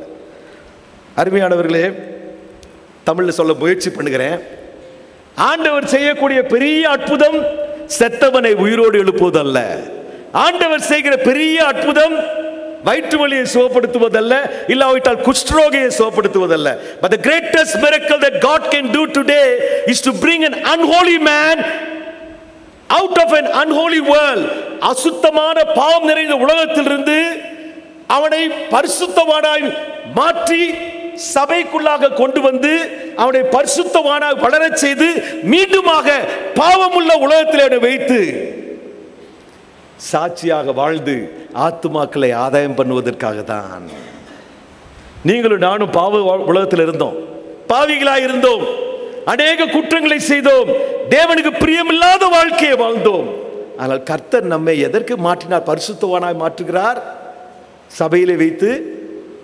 அருமையானவர்களே, தமிழ்ல சொல்ல முயற்சி பண்ணுகிறேன். ஆண்டவர் செய்யக்கூடிய பெரிய அற்புதம் செத்தவனை உயிரோடு எழுப்புவதல்ல. ஆண்டவர் செய்கிற பெரிய அற்புதம் வயிற்று வலியை சுகப்படுத்துவதல்ல, இல்லாவிட்டால் குஷ்டரோகியை சுகப்படுத்துவதல்ல. But the greatest miracle that God can do today is to bring an unholy man out of an unholy world. அசுத்தமான பாவம் நிறைந்த உலகத்திலிருந்து அவனை பரிசுத்தவானாய் மாற்றி சபைக்குள்ளாக கொண்டு வந்து அவனை பரிசுத்தவானாய் வளரச் செய்து மீண்டுமாக பாவமுள்ள உலகத்தில் அவனை வைத்து சாட்சியாக வாழ்ந்து ஆத்துமாக்களை ஆதாயம் பண்ணுவதற்காக தான். நீங்களும் நானும் பாவ உலகத்தில் இருந்தோம், பாவிகளாய் இருந்தோம், அநேக குற்றங்களை செய்தோம், தேவனுக்கு பிரியமில்லாத வாழ்க்கையை வாழ்ந்தோம். ஆனால் கர்த்தர் நம்மை எதற்கு மாற்றினார்? பரிசுத்தவானாய் மாற்றுகிறார். சபையிலே வைத்து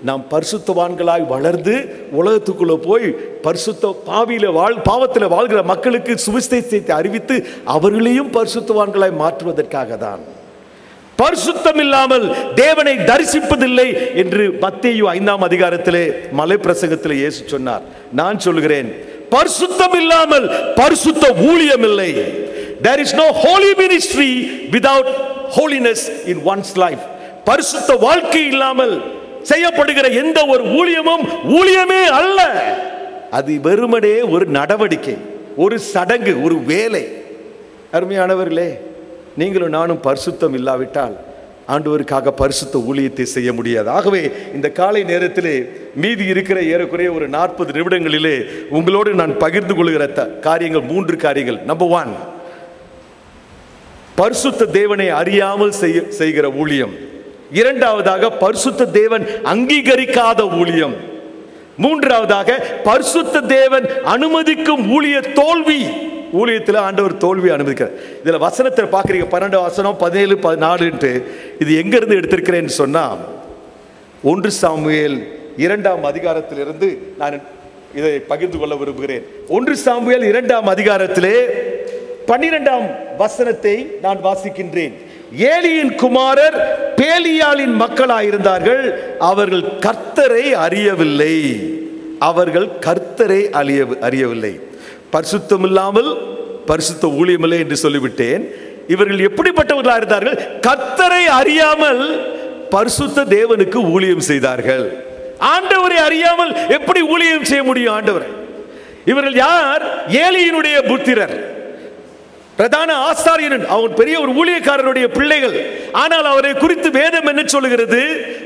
நாம் பரிசுத்தவான்களாய் வளர்ந்து உலகத்துக்குள்ள போய் பரிசுத்த பாவத்தில் வாழ்கிற மக்களுக்கு சுவிசேஷத்தை அறிவித்து அவர்களையும் பரிசுத்தவான்களாய் மாற்றுவதற்காக தான். பரிசுத்தம் இல்லாமல் தேவனை தரிசிப்பதில்லை என்று மத்தேயு 5ஆம் அதிகாரத்திலே மலை பிரசங்கத்திலே இயேசு சொன்னார். நான் சொல்கிறேன், பரிசுத்தம் இல்லாமல் பரிசுத்த ஊழியம் இல்லை. There is no holy ministry without holiness in one's life. பரிசுத்த வாழ்க்கை இல்லாமல் செய்யப்படுகிற எந்த ஒரு ஊழியமும் ஊழியமே அல்ல. அது வெறுமனே ஒரு நடவடிக்கை, ஒரு சடங்கு, ஒரு வேலை. அருமையானவர்களே, நீங்களும் நானும் பரிசுத்தம் இல்லாவிட்டால் ஆண்டவருக்காக பரிசுத்த ஊழியத்தை செய்ய முடியாது. ஆகவே இந்த காலை நேரத்திலே மீதி இருக்கிற ஏறக்குறைய ஒரு 40 நிமிடங்களிலே உங்களோடு நான் பகிர்ந்து கொள்கிற காரியங்கள் 3 காரியங்கள். நம்பர் 1, பரிசுத்த தேவனை அறியாமல் செய்கிற ஊழியம். இரண்டாவதாக, பரிசுத்த தேவன் அங்கீகரிக்காத ஊழியம். மூன்றாவதாக, பரிசுத்த தேவன் அனுமதிக்கும் ஊழிய தோல்வி. ஊழியத்தில் ஆண்டவர் தோல்வி அனுமதிக்கிறார். இதில் வசனத்தை பார்க்குறீங்க, 12 வசனம் 17 14. இது எங்கிருந்து எடுத்திருக்கிறேன்னு சொன்னால் 1 சாமுவேல் 2ஆம் அதிகாரத்திலிருந்து நான் இதை பகிர்ந்து கொள்ள விரும்புகிறேன். 1 சாமுவேல் 2ஆம் அதிகாரத்திலே 12ஆம் வசனத்தை நான் வாசிக்கின்றேன். ஏலியின் குமாரர் பேலியாளின் மக்களாயிருந்தார்கள். அவர்கள் கர்த்தரை அறியவில்லை. அவர்கள் கர்த்தரை அறியவில்லை. பரிசுத்தம் இல்லாமல் பரிசுத்த ஊழியமில்லை என்று சொல்லிவிட்டேன். இவர்கள் எப்படிப்பட்டவர்களாக இருந்தார்கள்? கர்த்தரை அறியாமல் பரிசுத்த தேவனுக்கு ஊழியம் செய்தார்கள். ஆண்டவரை அறியாமல் எப்படி ஊழியம் செய்ய முடியும்? ஆண்டவர். இவர்கள் யார்? ஏலியினுடைய புத்திரர், பிரதான ஆசாரியன், அவன் பெரிய ஒரு ஊழியக்காரருடைய பிள்ளைகள். ஆனால் அவரை குறித்து வேதம் என்ன சொல்லுகிறது?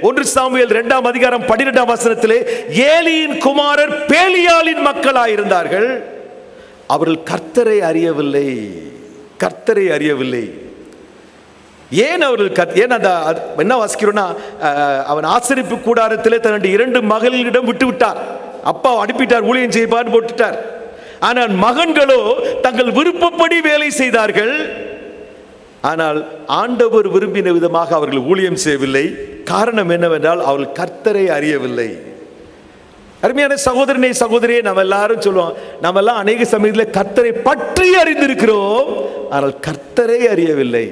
1 சாமுவேல் 2ஆம் அதிகாரம் 12ஆம் வசனத்திலே, ஏலியின் குமாரர் பேலியாளின் மக்களாயிருந்தார்கள். அவர்கள் கர்த்தரை அறியவில்லை. கர்த்தரை அறியவில்லை. ஏன் அவர்கள் ஏன் அந்த என்ன வாசிக்கிறோம்னா, அவன் ஆசரிப்பு கூடாரத்திலே தன்னுடைய 2 மகளிடம் விட்டு விட்டார். அப்பா அனுப்பிட்டார், ஊழியம் செய்வான்னு போட்டுட்டார். ஆனால் மகன்களோ தங்கள் விருப்பப்படி வேலை செய்தார்கள். ஆனால் ஆண்டவர் விரும்பின விதமாக அவர்கள் ஊழியம் செய்யவில்லை. காரணம் என்னவென்றால் அவர்கள் கர்த்தரை அறியவில்லை. அருமையான சகோதரனே சகோதரியே, நம்ம எல்லாரும் சொல்லுவோம், நம்ம எல்லாம் அநேக சமயத்தில் கர்த்தரை பற்றி அறிந்திருக்கிறோம், ஆனால் கர்த்தரை அறியவில்லை.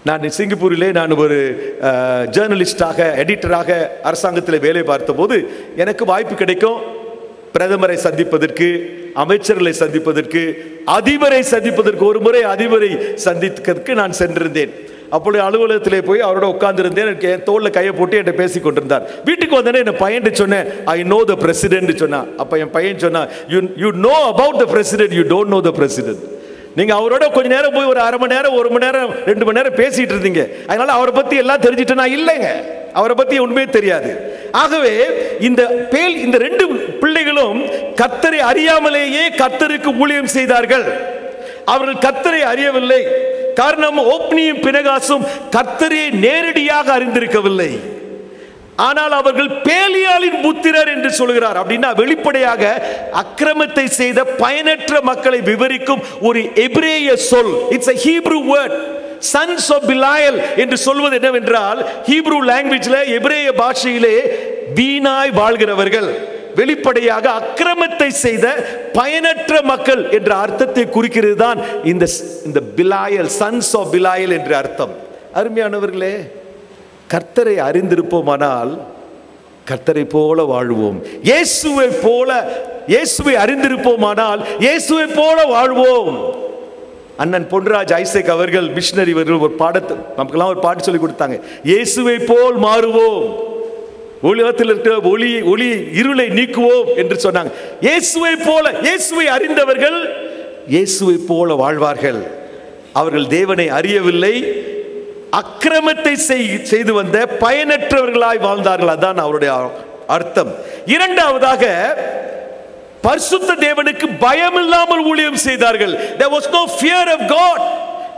நான் சிங்கப்பூரிலே நான் ஒரு ஜேர்னலிஸ்டாக, எடிட்டராக அரசாங்கத்தில் வேலை பார்த்தபோது எனக்கு வாய்ப்பு கிடைக்கும் பிரதமரை சந்திப்பதற்கு, அமைச்சர்களை சந்திப்பதற்கு, அதிபரை சந்திப்பதற்கு. ஒரு முறை அதிபரை சந்திக்கிறதுக்கு நான் சென்றிருந்தேன். அப்பொழுது அலுவலகத்திலே போய் அவரோட உட்கார்ந்துருந்தேன். எனக்கு என் தோளில் கையை போட்டு என்கிட்ட பேசி கொண்டிருந்தார். வீட்டுக்கு வந்தோடனே என் பையன் சொன்னேன், ஐ நோ த பிரசிடென்ட் சொன்னான். அப்போ என் பையன் சொன்னான், you know about the president, you don't know the president. நீங்க அவரோட கொஞ்ச நேரம் போய் ஒரு 1/2 மணி நேரம், 1 மணி நேரம், 2 மணி நேரம் பேசிட்டு இருந்தீங்க. அதனால அவரை பத்தி எல்லாம் தெரிஞ்சுட்டேனா? இல்லைங்க, அவரை பத்தி உண்மையே தெரியாது. ஆகவே இந்த 2 பிள்ளைகளும் கர்த்தரை அறியாமலேயே கர்த்தருக்கு ஊழியம் செய்தார்கள். அவர்கள் கர்த்தரை அறியவில்லை. காரணம், ஓப்னியும் பினகாசும் கர்த்தரை நேரடியாக அறிந்திருக்கவில்லை. ஆனால் அவர்கள் பேலியாளின் புத்திரர் என்று சொல்கிறார். அப்படின்னா வெளிப்படையாக அக்கிரமத்தை செய்த பயனற்ற மக்களை விவரிக்கும் ஒரு எபிரேய சொல். It's a Hebrew word. Sons of Belial என்று சொல்வது என்னவென்றால், ஹீப்ரூ லாங்குவேஜ்ல, எபிரேய பாஷையிலே வீணாய் வாழ்கிறவர்கள், வெளிப்படையாக அக்கிரமத்தை செய்த பயனற்ற மக்கள் என்ற அர்த்தத்தை குறிக்கிறது தான் இந்த பிலாயல், சன்ஸ் ஆஃப் பிலாயல் என்ற அர்த்தம். அருமையானவர்களே, கர்த்தரை அறிந்திருப்போமானால் கர்த்தரை போல வாழ்வோம். இயேசுவை அறிந்திருப்போமானால் இயேசுவை போல வாழ்வோம். அண்ணன் பொன்ராஜ் ஐசக் அவர்கள், மிஷனரி அவர்கள், ஒரு பாடத்தை நமக்கெல்லாம் ஒரு பாட்டு சொல்லி கொடுத்தாங்க. இயேசுவை போல் மாறுவோம், உலகத்தில் இருக்கிற ஒளி இருளை நீக்குவோம் என்று சொன்னாங்க. இயேசுவை போல, இயேசுவை அறிந்தவர்கள் இயேசுவை போல வாழ்வார்கள். அவர்கள் தேவனை அறியவில்லை, அக்கிரமத்தை செய்து வந்த பயனற்றவர்களாய் வாழ்ந்தார்கள். அதான் அவருடைய அர்த்தம். இரண்டாவதாக, பரிசுத்த தேவனுக்கு பயம் இல்லாமல் ஊழியம் செய்தார்கள். There was no fear of God.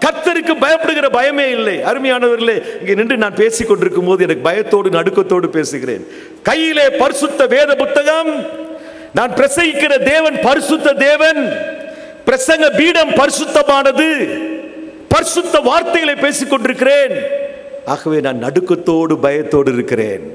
கர்த்தருக்கு பயப்படுகிற பயமே இல்லை. அருமையானவர்களே, இங்கே நின்று நான் பேசிக் கொண்டிருக்கும் போது எனக்கு பயத்தோடு நடுக்கத்தோடு பேசுகிறேன். கையிலே பரிசுத்த வேத புத்தகம், நான் பிரசங்கிக்கிற தேவன் பரிசுத்த தேவன், பிரசங்க பீடம் பரிசுத்தமானது, பரிசுத்த வார்த்தைகளை பேசிக் கொண்டிருக்கிறேன். ஆகவே நான் நடுக்கத்தோடு பயத்தோடு இருக்கிறேன்.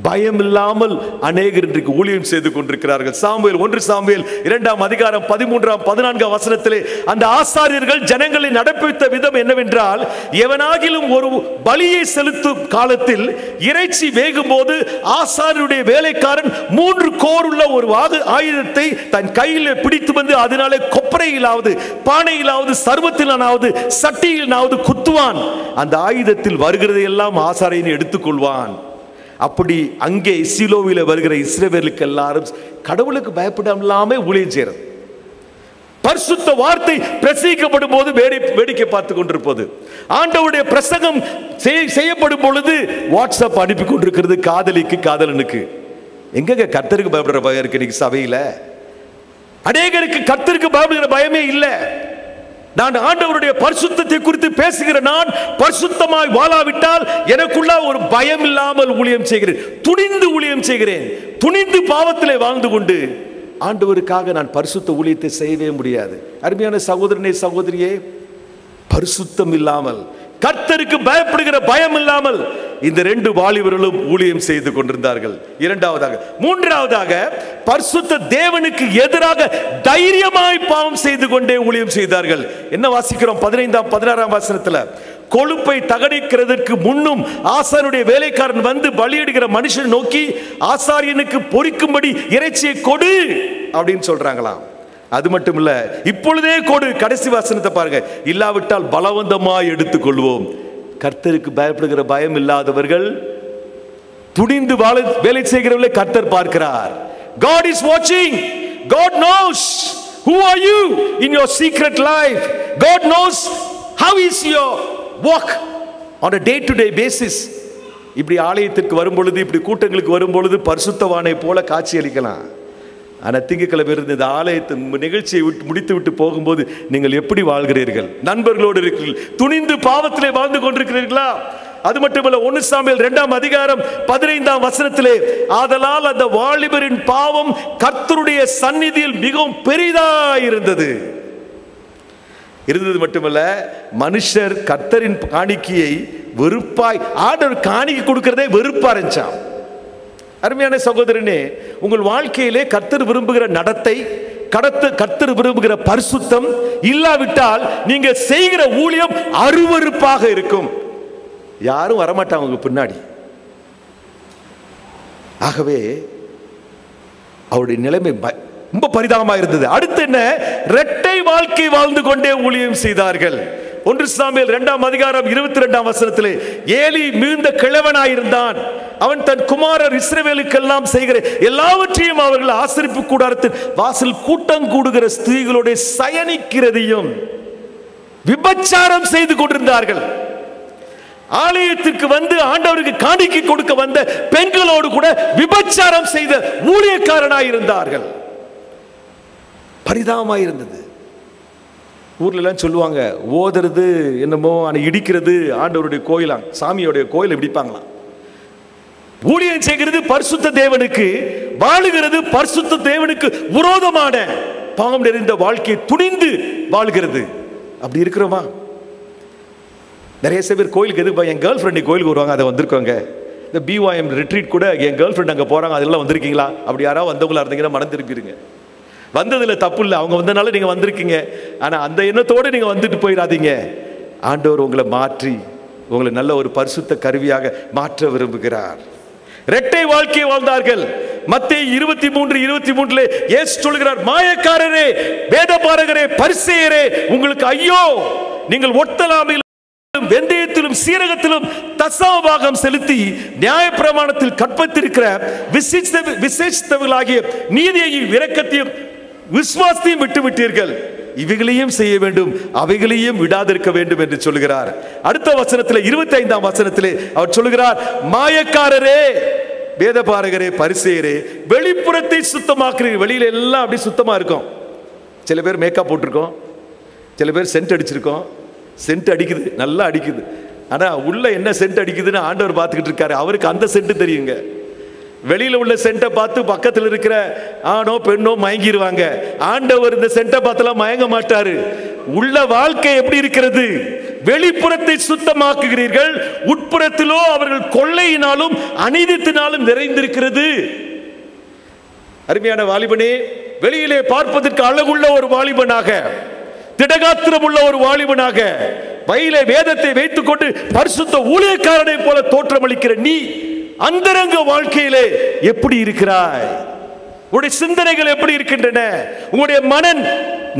பயம் இல்லாமல் அநேகர் இன்றைக்கு ஊழியம் செய்து கொண்டிருக்கிறார்கள். சாமுவேல் 1 சாமுவேல் 2ஆம் அதிகாரம் 13ஆம் 14ஆம் வசனத்திலே அந்த ஆசாரியர்கள் ஜனங்களை நடப்பித்த விதம் என்னவென்றால், எவனாகிலும் ஒரு பலியை செலுத்தும் காலத்தில் இறைச்சி வேகும் போது ஆசாரியருடைய வேலைக்காரன் 3 கோருள்ள ஒரு ஆயுதத்தை தன் கையில் பிடித்து வந்து அதனாலே கொப்பரையிலாவது, பானையிலாவது, சர்வத்திலாவது, சட்டியிலாவது குத்துவான். அந்த ஆயுதத்தில் வருகிறதை எல்லாம் ஆசாரியன் எடுத்துக்கொள்வான். அப்படி அங்கே சீலோவில் வருகிற இஸ்ரவேலுக்கு எல்லாரும் கடவுளுக்கு பயப்படாம ஊழியம் செய்யறது. பரிசுத்த வார்த்தை பிரசங்கிக்கப்படும் போது வேடிக்கை பார்த்து கொண்டிருப்பது, ஆண்டவருடைய பிரசங்கம் செய்யப்படும் பொழுது வாட்ஸ்அப் அனுப்பி கொண்டிருக்கிறது காதலிக்கு, காதலனுக்கு. எங்க கர்த்தருக்கு பயப்படுற பயம் இருக்கு இன்னைக்கு சபையில? அநேகருக்கு கர்த்தருக்கு பயப்படுகிற பயமே இல்லை. நான் ஆண்டவருடைய பரிசுத்தத்தை குறித்து பேசுகிற நான் பரிசுத்தமாய் வாழாவிட்டால் எனக்குள்ள ஒரு பயம் இல்லாமல் ஊழியம் செய்கிறேன், துணிந்து ஊழியம் செய்கிறேன். துணிந்து பாவத்திலே வாழ்ந்து கொண்டு ஆண்டவருக்காக நான் பரிசுத்த ஊழியத்தை செய்யவே முடியாது. அருமையான சகோதரனே சகோதரியே, பரிசுத்தம் இல்லாமல், கர்த்தருக்கு பயப்படுகிற பயம் இல்லாமல் இந்த 2 வாலிபர்களும் ஊழியம் செய்து கொண்டிருந்தார்கள். இரண்டாவதாக, மூன்றாவதாக, பரிசுத்த தேவனுக்கு எதிராக தைரியமாய் பாவம் செய்து கொண்டே ஊழியம் செய்தார்கள். என்ன வாசிக்கிறோம் 15ஆம் 16ஆம் வசனத்துல? கொழுப்பை தகனிக்கிறதற்கு முன்னும் ஆசாரியனுடைய வேலைக்காரன் வந்து பலியிடுகிற மனுஷன் நோக்கி, ஆசாரியனுக்கு பொரிக்கும்படி இறைச்சியை கொடு அப்படின்னு சொல்றாங்களாம். அது மட்டும் இல்ல, இப்பொழுதே கொடு. கடைசி வசனத்தை பாருங்க, இல்லாவிட்டால் பலவந்தமாய் எடுத்துக்கொள்வோம். கர்த்தருக்கு பயப்படுகிற பயம் இல்லாதவர்கள், துணிந்து வேலை செய்கிறவர்களை கர்த்தர் பார்க்கிறார். God is watching. God knows who are you in your secret life. God knows how is your walk on a day to day basis. இப்படி ஆலயத்திற்கு வரும் பொழுது, இப்படி கூட்டங்களுக்கு வரும் பொழுது பரிசுத்தவானை போல காட்சி அளிக்கலாம். ஆனால் திங்கட்கிழமை இருந்து இந்த ஆலயத்தின் நிகழ்ச்சியை முடித்து விட்டு போகும்போது நீங்கள் எப்படி வாழ்கிறீர்கள்? நண்பர்களோடு இருக்கிறீர்கள், துணிந்து பாவத்திலே வாழ்ந்து கொண்டிருக்கிறீர்களா? அது மட்டுமல்ல, 1 சாமுவேல் 2ஆம் அதிகாரம் 15ஆம் வசனத்திலே, ஆதலால் அந்த வாலிபரின் பாவம் கர்த்தருடைய சந்நிதியில் மிகவும் பெரிதாயிருந்தது. இருந்தது மட்டுமல்ல, மனுஷர் கர்த்தரின் காணிக்கையை வெறுப்பாய், ஆண்டவர் காணிக்கை கொடுக்கிறதே வெறுப்பா இருந்துச்சாம். அருமையான சகோதரனே, உங்கள் வாழ்க்கையிலே கர்த்தர் விரும்புகிற நடத்தை, கர்த்தர் விரும்புகிற பரிசுத்தம் இல்லாவிட்டால் நீங்க செய்கிற ஊழியம் அருவருப்பாக இருக்கும். யாரும் வரமாட்டாங்க உங்க பின்னாடி. ஆகவே அவருடைய நிலைமை ரொம்ப பரிதாபமாக இருந்தது. அடுத்து என்ன? இரட்டை வாழ்க்கை வாழ்ந்து கொண்டே ஊழியம் செய்தார்கள். 1 சாமுவேல் 2ஆம் அதிகாரம் 22ஆம் வசனத்திலே, ஏலி மிகுந்த கிழவனாயிருந்தான். அவன் தன் குமாரர் இஸ்ரவேலுக்கெல்லாம் செய்கிற எல்லாவற்றையும் அவர்கள் ஆசரிப்பு கூடாரத்தின் வாசல் கூட்டம் கூடுகிற ஸ்திரீகளோட சயனிக்கிறதையும் விபச்சாரம் செய்து கொண்டிருந்தார்கள். ஆலயத்திற்கு வந்து ஆண்டவருக்கு காணிக்கை கொடுக்க வந்த பெண்களோடு கூட விபச்சாரம் செய்த ஊழியக்காரனாயிருந்தார்கள். பரிதாபமாயிருந்தது. ஊர்ல எல்லாம் சொல்லுவாங்க, ஓதுறது என்னமோ இடிக்கிறது ஆண்டவருடைய கோயிலாம், சாமியோடைய கோயிலை இடிப்பாங்களாம். ஊழியம் செய்கிறது பரிசுத்த தேவனுக்கு, வாழுகிறது பரிசுத்த தேவனுக்கு விரோதமான பாவம் நிறைந்த வாழ்க்கையை துணிந்து வாழ்கிறது. அப்படி இருக்கிறோமா? நிறைய பேர் கோயிலுக்கு எதுக்கு, என் கேர்ள் ஃப்ரெண்டு கோயிலுக்கு வருவாங்க, அதை வந்திருக்கோங்க. இந்த BYM ரிட்ரீட் கூட என் கேர்ள் ஃப்ரெண்ட் அங்கே போகிறாங்க, அதெல்லாம் வந்திருக்கீங்களா? அப்படி யாராவது வந்தவங்களா இருந்தீங்கன்னா மனம் திருப்பிடுங்க. வந்ததில் தப்பு இல்லை, அவங்க வந்தனால நீங்கள் வந்திருக்கீங்க. ஆனால் அந்த எண்ணத்தோடு நீங்கள் வந்துட்டு போயிடாதீங்க. ஆண்டவர் உங்களை மாற்றி உங்களை நல்ல ஒரு பரிசுத்த கருவியாக மாற்ற விரும்புகிறார். இரட்டை வாழ்க்கையை வாழ்ந்தார்கள். மத்தேயு 23:23 இயேசு சொல்கிறார், மாயக்காரரே, வேதபாரகரே, பரிசேயரே, உங்களுக்கு ஐயோ! நீங்கள் ஒட்டலாமையிலும் வெந்தயத்திலும் சீரகத்திலும் தசமபாகம் செலுத்தி நியாயப்பிரமாணத்தில் கற்பத்திருக்கிற விசேஷித்தவர்களாகிய நீதியையும் இரக்கத்தையும் விசுவாசத்தையும் விட்டுவிட்டீர்கள். இவைகளையும் செய்ய வேண்டும், அவைகளையும் விடாதிருக்க வேண்டும் என்று சொல்கிறார். அடுத்த வசனத்திலே 25ஆம் வசனத்திலே அவர் சொல்கிறார், மாயக்காரரே, வேதபாரகரே, பரிசேயரே, வெளிப்புறத்தை சுத்தமாக்குறீர்கள். வெளியில எல்லாம் அப்படி சுத்தமா இருக்கும். சில பேர் மேக்கப் போட்டிருக்கோம், சில பேர் சென்ட் அடிச்சிருக்கோம். சென்ட் அடிக்குது, நல்லா அடிக்குது. ஆனா உள்ள என்ன சென்ட் அடிக்குதுன்னு ஆண்டவர் பார்த்துக்கிட்டு இருக்காரு. அவருக்கு அந்த சென்ட் தெரியுங்க. வெளியில உள்ள சென்ட்டை பார்த்து பக்கத்தில் இருக்கிற ஆணோ பெண்ணோ மயங்கிடுவாங்க. ஆண்டவர் இந்த சென்ட்டை பார்த்தெல்லாம் மயங்க மாட்டாரு. உள்ள வாழ்க்கை எப்படி இருக்கிறது? வெளிப்புறத்தை சுத்தமாக்குகிறீர்கள், உட்புறத்திலோ அவர்கள் கொள்ளையினாலும் அநீதித்தினாலும் நிறைந்திருக்கிறது. அருமையான வாலிபனே, வெளியிலே பார்ப்பதற்கு அழகுள்ள ஒரு வாலிபனாக, திடகாத்திரம் உள்ள ஒரு வாலிபனாக, வயலே வேதத்தை வைத்துக் கொண்டு பரிசுத்த ஊழியக்காரனை போல தோற்றமளிக்கிற நீ அந்தரங்க வாழ்க்கையிலே எப்படி இருக்கிறாய்? உங்களுடைய சிந்தனைகள் எப்படி இருக்கின்றன? உங்களுடைய மனன்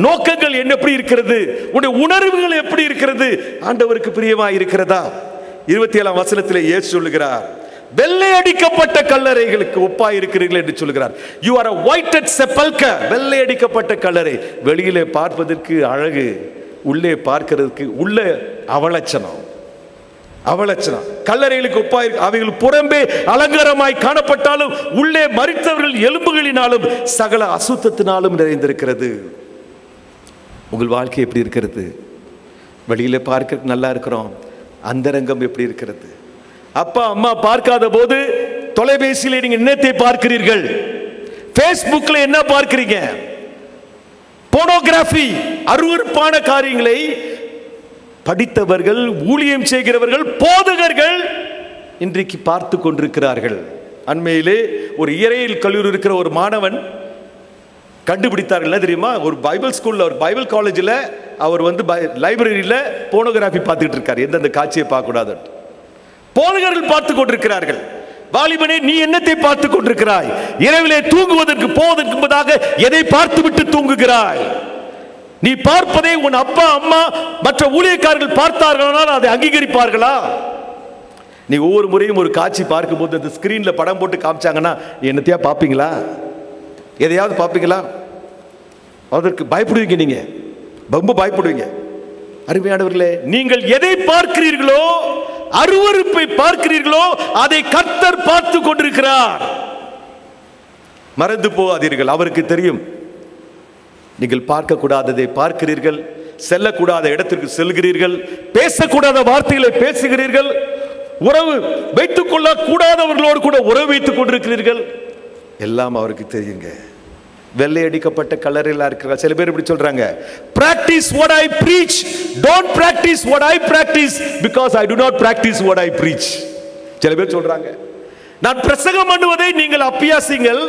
நோக்கங்கள் என்ன எப்படி இருக்கிறது? உங்களுடைய உணர்வுகள் எப்படி இருக்கிறது? ஆண்டவருக்கு பிரியமாய் இருக்கிறதா? 27ஆம் வசனத்திலே இயேசு சொல்லுகிறார், வெள்ளை அடிக்கப்பட்ட கல்லறைகளுக்கு ஒப்பாய் இருக்கிறீர்கள் என்று சொல்கிறார். You are a whited sepulchre. வெள்ளை அடிக்கப்பட்ட கல்லறை. வெளியிலே பார்ப்பதற்கு அழகு, உள்ளே பார்க்கிறதுக்கு உள்ள அவலட்சணம். கல்லறைகளுக்கு ஒப்பாய், அவைகள் புறம்பே அலங்காரமாய் காணப்பட்டாலும் உள்ளே மரித்தவர்கள் எலும்புகளினாலும் சகல அசுத்தத்தினாலும் நிறைந்திருக்கிறது. உங்கள் வாழ்க்கை எப்படி இருக்கிறது? வெளியில பார்க்க நல்லா இருக்கிறோம், அந்தரங்கம் எப்படி இருக்கிறது? அப்பா அம்மா பார்க்காத போது தொலைபேசியில நீங்க என்னத்தை பார்க்கிறீர்கள்? பேஸ்புக்ல என்ன பார்க்கிறீங்க? போனோகிராஃபி, அருவருப்பான காரியங்களை படித்தவர்கள், ஊழியம் செய்கிறவர்கள், போதகர்கள் இன்றைக்கு பார்த்து கொண்டிருக்கிறார்கள். அண்மையிலே ஒரு இயற்பியல் கல்லூரி இருக்கிற ஒரு மாணவன் கண்டுபிடித்தார்கள். என்ன தெரியுமா? ஒரு பைபிள் ஸ்கூல்ல, ஒரு பைபிள் காலேஜில் அவர் லைப்ரரியில் போனோகிராஃபி பார்த்துக்கிட்டு இருக்கார். எந்தெந்த காட்சியை பார்க்கக்கூடாது போதகர்கள் பார்த்து கொண்டிருக்கிறார்கள். வாலிபனே, நீ என்னத்தை பார்த்து கொண்டிருக்கிறாய்? இரவிலே தூங்குவதற்கு போவதற்கு முன்பதாக எதை பார்த்து விட்டு தூங்குகிறாய்? நீ பார்ப்பதை உன் அப்பா அம்மா மற்ற ஊழியக்காரர்கள் பார்த்தார்களானால் அதை அங்கீகரிப்பார்களா? நீ ஒவ்வொரு முறையும் ஒரு காட்சி பார்க்கும்போது அந்த ஸ்கிரீன்ல படம் போட்டு காமிச்சாங்கன்னா என்னத்தையா பார்ப்பீங்களா? எதையாவது பார்ப்பீங்களா? அதற்கு பயப்படுவீங்க, நீங்க ரொம்ப பயப்படுவீங்க. அருமையானவர்களே, நீங்கள் எதை பார்க்கிறீர்களோ, அருவருப்பை பார்க்கிறீர்களோ, அதை கர்த்தர் பார்த்து கொண்டிருக்கிறார். மறந்து போகாதீர்கள். அவருக்கு தெரியும் நீங்கள் பார்க்கக்கூடாததை பார்க்கிறீர்கள், செல்லக்கூடாத இடத்திற்கு செல்கிறீர்கள், பேசக்கூடாத வார்த்தைகளை பேசுகிறீர்கள், உறவு வைத்துக் கொள்ள கூடாதவர்களோடு கூட உறவு வைத்துக் கொண்டிருக்கிறீர்கள். எல்லாம் அவருக்கு தெரியுங்க. வெள்ளை அடிக்கப்பட்ட கலரில் இருக்கிற சில பேர் இப்படி சொல்றாங்க, practice what I preach, don't practice what I practice because I do not practice what I preach. சில பேர் சொல்றாங்க, நான் பிரசங்கம் பண்ணுவதை நீங்கள் அபியாசிங்கள்,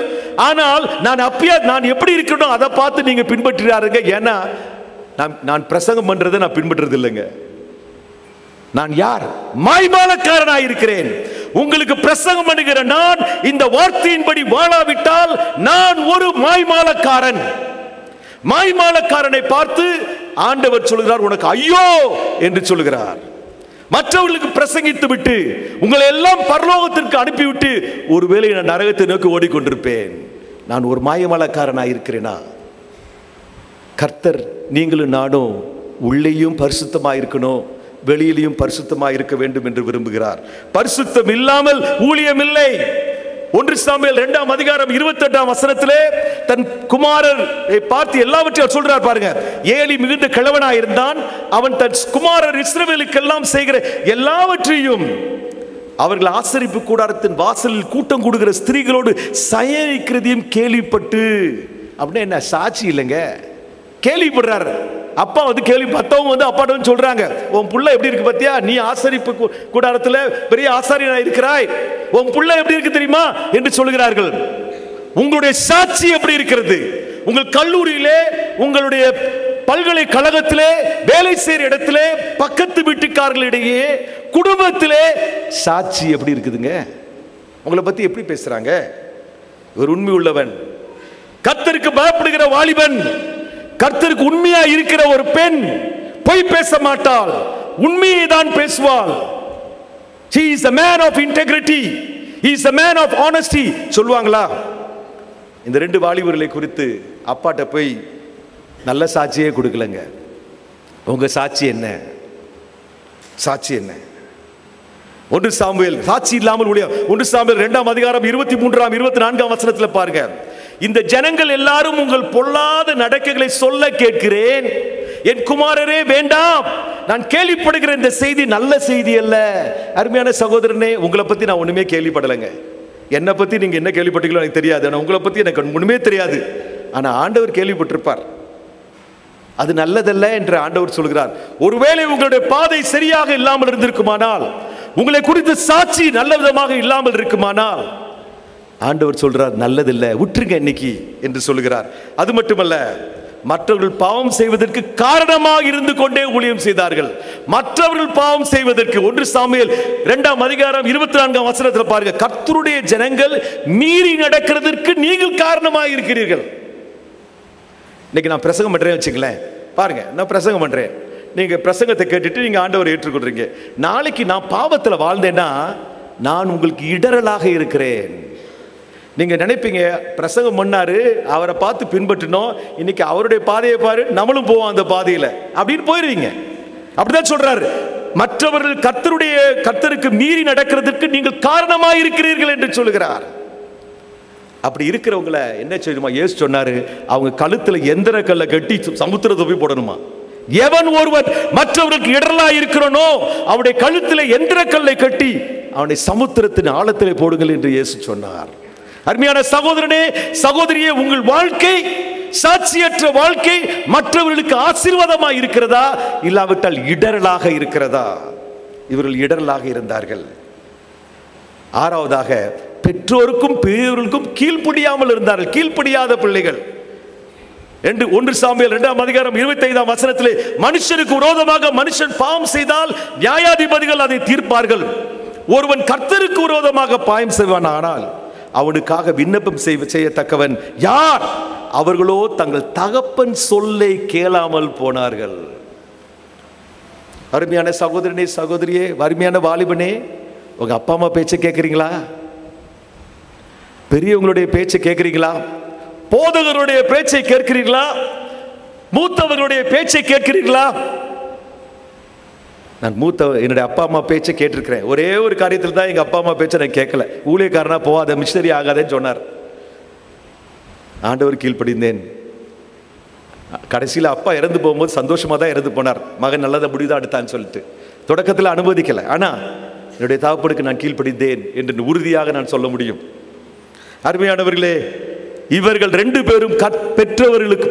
ஆனால் நான் எப்படி இருக்கணும் அதை பார்த்து நீங்க பின்பற்றுறாருங்க. ஏன்னா நான் பிரசங்கம் பண்றதை நான் பின்பற்றுறது இல்லைங்க. நான் யார்? மாய்மாலக்காரனாய் இருக்கிறேன். உங்களுக்கு பிரசங்கம் பண்ணுகிற நான் இந்த வார்த்தையின்படி வாழாவிட்டால் நான் ஒரு மாய்மாலக்காரன். மாய்மாலக்காரனை பார்த்து ஆண்டவர் சொல்கிறார், உனக்கு ஐயோ என்று சொல்கிறார். மற்றவர்களுக்கு பிரசங்கித்து விட்டு உங்களை எல்லாம் பரலோகத்திற்கு அனுப்பிவிட்டு ஒருவேளை நான் நரகத்தை நோக்கி ஓடிக்கொண்டிருப்பேன். நான் ஒரு மாயமாலக்காரனாய் இருக்கிறேனா? கர்த்தர் நீங்களும் நானும் உள்ளேயும் பரிசுத்தமாக இருக்கணும், வெளியிலையும் பரிசுத்தமாக இருக்க வேண்டும் என்று விரும்புகிறார். பரிசுத்தம் இல்லாமல் ஊழியம் இல்லை. 1 சாமுவேல் 2ஆம் அதிகாரம் 28ஆம் வசனத்திலே தன் குமாரரை பார்த்து எல்லாவற்றையும் சொல்றார் பாருங்க. ஏலி மிகுந்த கிழவனாய் இருந்தான். அவன் தன் குமாரர் இஸ்ரவேலுக்கெல்லாம் செய்கிற எல்லாவற்றையும் அவர்கள் ஆசரிப்பு கூடாரத்தின் வாசலில் கூட்டம் கூடுகிற ஸ்திரீகளோடு சயனிக்கிறதையும் கேள்விப்பட்டு, அப்படின்னா என்ன? சாட்சி இல்லைங்க, கேள்விப்படுறாரு. அப்பா கேள்வி, மற்றவங்க அப்பாட்ட சொல்றாங்க, உன் புள்ள எப்படி இருக்கு பத்தியா, நீ ஆசரிப்பு கூடாரத்தில் பெரிய ஆசாரியனா இருக்கிறாய், உன் புள்ள எப்படி இருக்கு தெரியுமா என்று சொல்கிறார்கள். உங்களுடைய சாட்சி எப்படி இருக்கிறது? உங்கள் கல்லூரியிலே, உங்களுடைய பல்கலைக்கழகத்திலே, வேலை செய்கிற இடத்திலே, பக்கத்து வீட்டுக்காரர்களிடையே, குடும்பத்திலே சாட்சி எப்படி இருக்குதுங்க? உங்களை பத்தி எப்படி பேசுறாங்க? ஒரு உண்மை உள்ளவன், கர்த்தருக்கு பயப்படுகிற வாலிபன், கர்த்தருக்கு உண்மையா இருக்கிற ஒரு பெண் பொய் பேச மாட்டாள், உண்மையை தான் பேசுவாள். He is a man of integrity, he is a man of honesty சொல்லுவாங்களா? இந்த 2 வாலிபர்களை குறித்து அப்பாட்ட போய் நல்ல சாட்சியே கொடுக்கலங்க. உங்க சாட்சி என்ன? சாட்சி என்ன? 1 சாமுவேல் சாட்சி இல்லாமல் ஊழியம். 1 சாமுவேல் 2ஆம் அதிகாரம் 23ஆம் 24ஆம் வசனத்தில் பாருங்க. இந்த ஜனங்கள் எல்லாரும் உங்கள் பொல்லாத நடக்கைகளை சொல்ல கேட்கிறேன், என் குமாரரே வேண்டாம். நான் கேள்விப்படுகிற இந்த செய்தி நல்ல செய்தி அல்ல. அருமையான சகோதரனே, உங்களை பத்தி நான் ஒண்ணுமே கேள்விப்படலைங்க. என்னை பத்தி நீங்க என்ன கேள்விப்பட்டீங்களோ எனக்கு தெரியாது, ஆனால் உங்களை பத்தி எனக்கு ஒண்ணுமே தெரியாது. ஆனா ஆண்டவர் கேள்விப்பட்டிருப்பார். அது நல்லதல்ல என்று ஆண்டவர் சொல்கிறார். ஒருவேளை உங்களுடைய பாதை சரியாக இல்லாமல் இருந்திருக்குமானால், உங்களை குறித்து சாட்சி நல்ல விதமாக இல்லாமல் இருக்குமானால், ஆண்டவர் சொல்றார் நல்லதில்லை, விட்டுருங்க இன்னைக்கு என்று சொல்கிறார். அது மட்டுமல்ல, மற்றவர்கள் பாவம் செய்வதற்கு காரணமாக இருந்து கொண்டே ஊழியம் செய்தார்கள். மற்றவர்கள் பாவம் செய்வதற்கு 1 சாமுவேல் 2ஆம் அதிகாரம் 24ஆம் வசனத்தில் பாருங்க, கர்த்தருடைய ஜனங்கள் மீறி நடக்கிறதற்கு நீங்கள் காரணமாக இருக்கிறீர்கள். இன்னைக்கு நான் பிரசங்கம் பண்றேன் வச்சுங்களேன், பாருங்க, நான் பிரசங்கம் பண்றேன், நீங்க பிரசங்கத்தை கேட்டுட்டு நீங்க ஆண்டவரை ஏற்றுக்கொள்றீங்க. நாளைக்கு நான் பாவத்தில் வாழ்ந்தேன்னா நான் உங்களுக்கு இடரலாக இருக்கிறேன். நீங்க நினைப்பீங்க, பிரசங்கம் பண்ணாரு, அவரை பார்த்து பின்பற்றினோம், இன்னைக்கு அவருடைய பாதையை பாரு, நம்மளும் போவோம் அந்த பாதையில அப்படின்னு போயிருவீங்க. அப்படிதான் சொல்றாரு, மற்றவர்கள் கர்த்தருக்கு மீறி நடக்கிறதுக்கு நீங்கள் காரணமாக இருக்கிறீர்கள் என்று சொல்கிறார். அப்படி இருக்கிறவங்கள என்ன செய்யணுமா? இயேசு சொன்னாரு, அவங்க கழுத்துல எந்திர கல்லை கட்டி சமுத்திரத்தை போய் போடணுமா. எவன் ஒருவன் மற்றவர்களுக்கு இடரலா இருக்கிறனோ அவனுடைய கழுத்துல எந்திர கல்லை கட்டி அவனை சமுத்திரத்தின் ஆழத்திலே போடுங்கள் என்று இயேசு சொன்னார். அருமையான சகோதரனே, சகோதரியே, உங்கள் வாழ்க்கை சாட்சியற்ற வாழ்க்கை மற்றவர்களுக்கு ஆசீர்வாதமாக இருக்கிறதா, இல்லாவிட்டால் இடரலாக இருக்கிறதா? இவர்கள் இடரலாக இருந்தார்கள். 6வதாக, பெற்றோருக்கும் பெரியவர்களுக்கும் கீழ்ப்படியாமல் இருந்தார்கள். கீழ்ப்படியாத பிள்ளைகள். 1 சாமுவேல் 2ஆம் அதிகாரம் 25ஆம் வசனத்திலே, மனுஷனுக்கு விரோதமாக மனுஷன் பாவம் செய்தால் நியாயாதிபதிகள் அதை தீர்ப்பார்கள். ஒருவன் கர்த்தருக்கு விரோதமாக பாவம் செய்வான், ஆனால் அவனுக்காக விண்ணப்பம் செய்யத்தக்கவன் யார்? அவர்களோ தங்கள் தகப்பன் சொல்லை கேளாமல் போனார்கள். அருமையான சகோதரனே, சகோதரியே, அருமையான வாலிபனே, உங்க அப்பா அம்மா பேச்சை கேட்கிறீங்களா? பெரியவங்களுடைய பேச்சை கேட்கிறீங்களா? போதகருடைய பேச்சை கேட்கிறீங்களா? மூத்தவர்களுடைய பேச்சை கேட்கிறீங்களா? நான் என்னுடைய அப்பா அம்மா பேச்சை கேட்டிருக்கிறேன். ஒரே ஒரு காரியத்தில் தான் எங்கள் அப்பா அம்மா பேச்சை நான் கேட்கல. ஊழியக்காரனா போகாத, மிஷனரி ஆகாதேன்னு சொன்னார். ஆண்டவர் கீழ்ப்படிந்தேன். கடைசியில் அப்பா இறந்து போகும்போது சந்தோஷமாக தான் இறந்து போனார். மகன் நல்லதை முடிவுதான் எடுத்தான்னு சொல்லிட்டு தொடக்கத்தில் அனுமதிக்கலை. ஆனால் என்னுடைய தகப்பனுக்கு நான் கீழ்ப்படிந்தேன் என்று உறுதியாக நான் சொல்ல முடியும். அருமையானவர்களே, இவர்கள் 2 பேரும்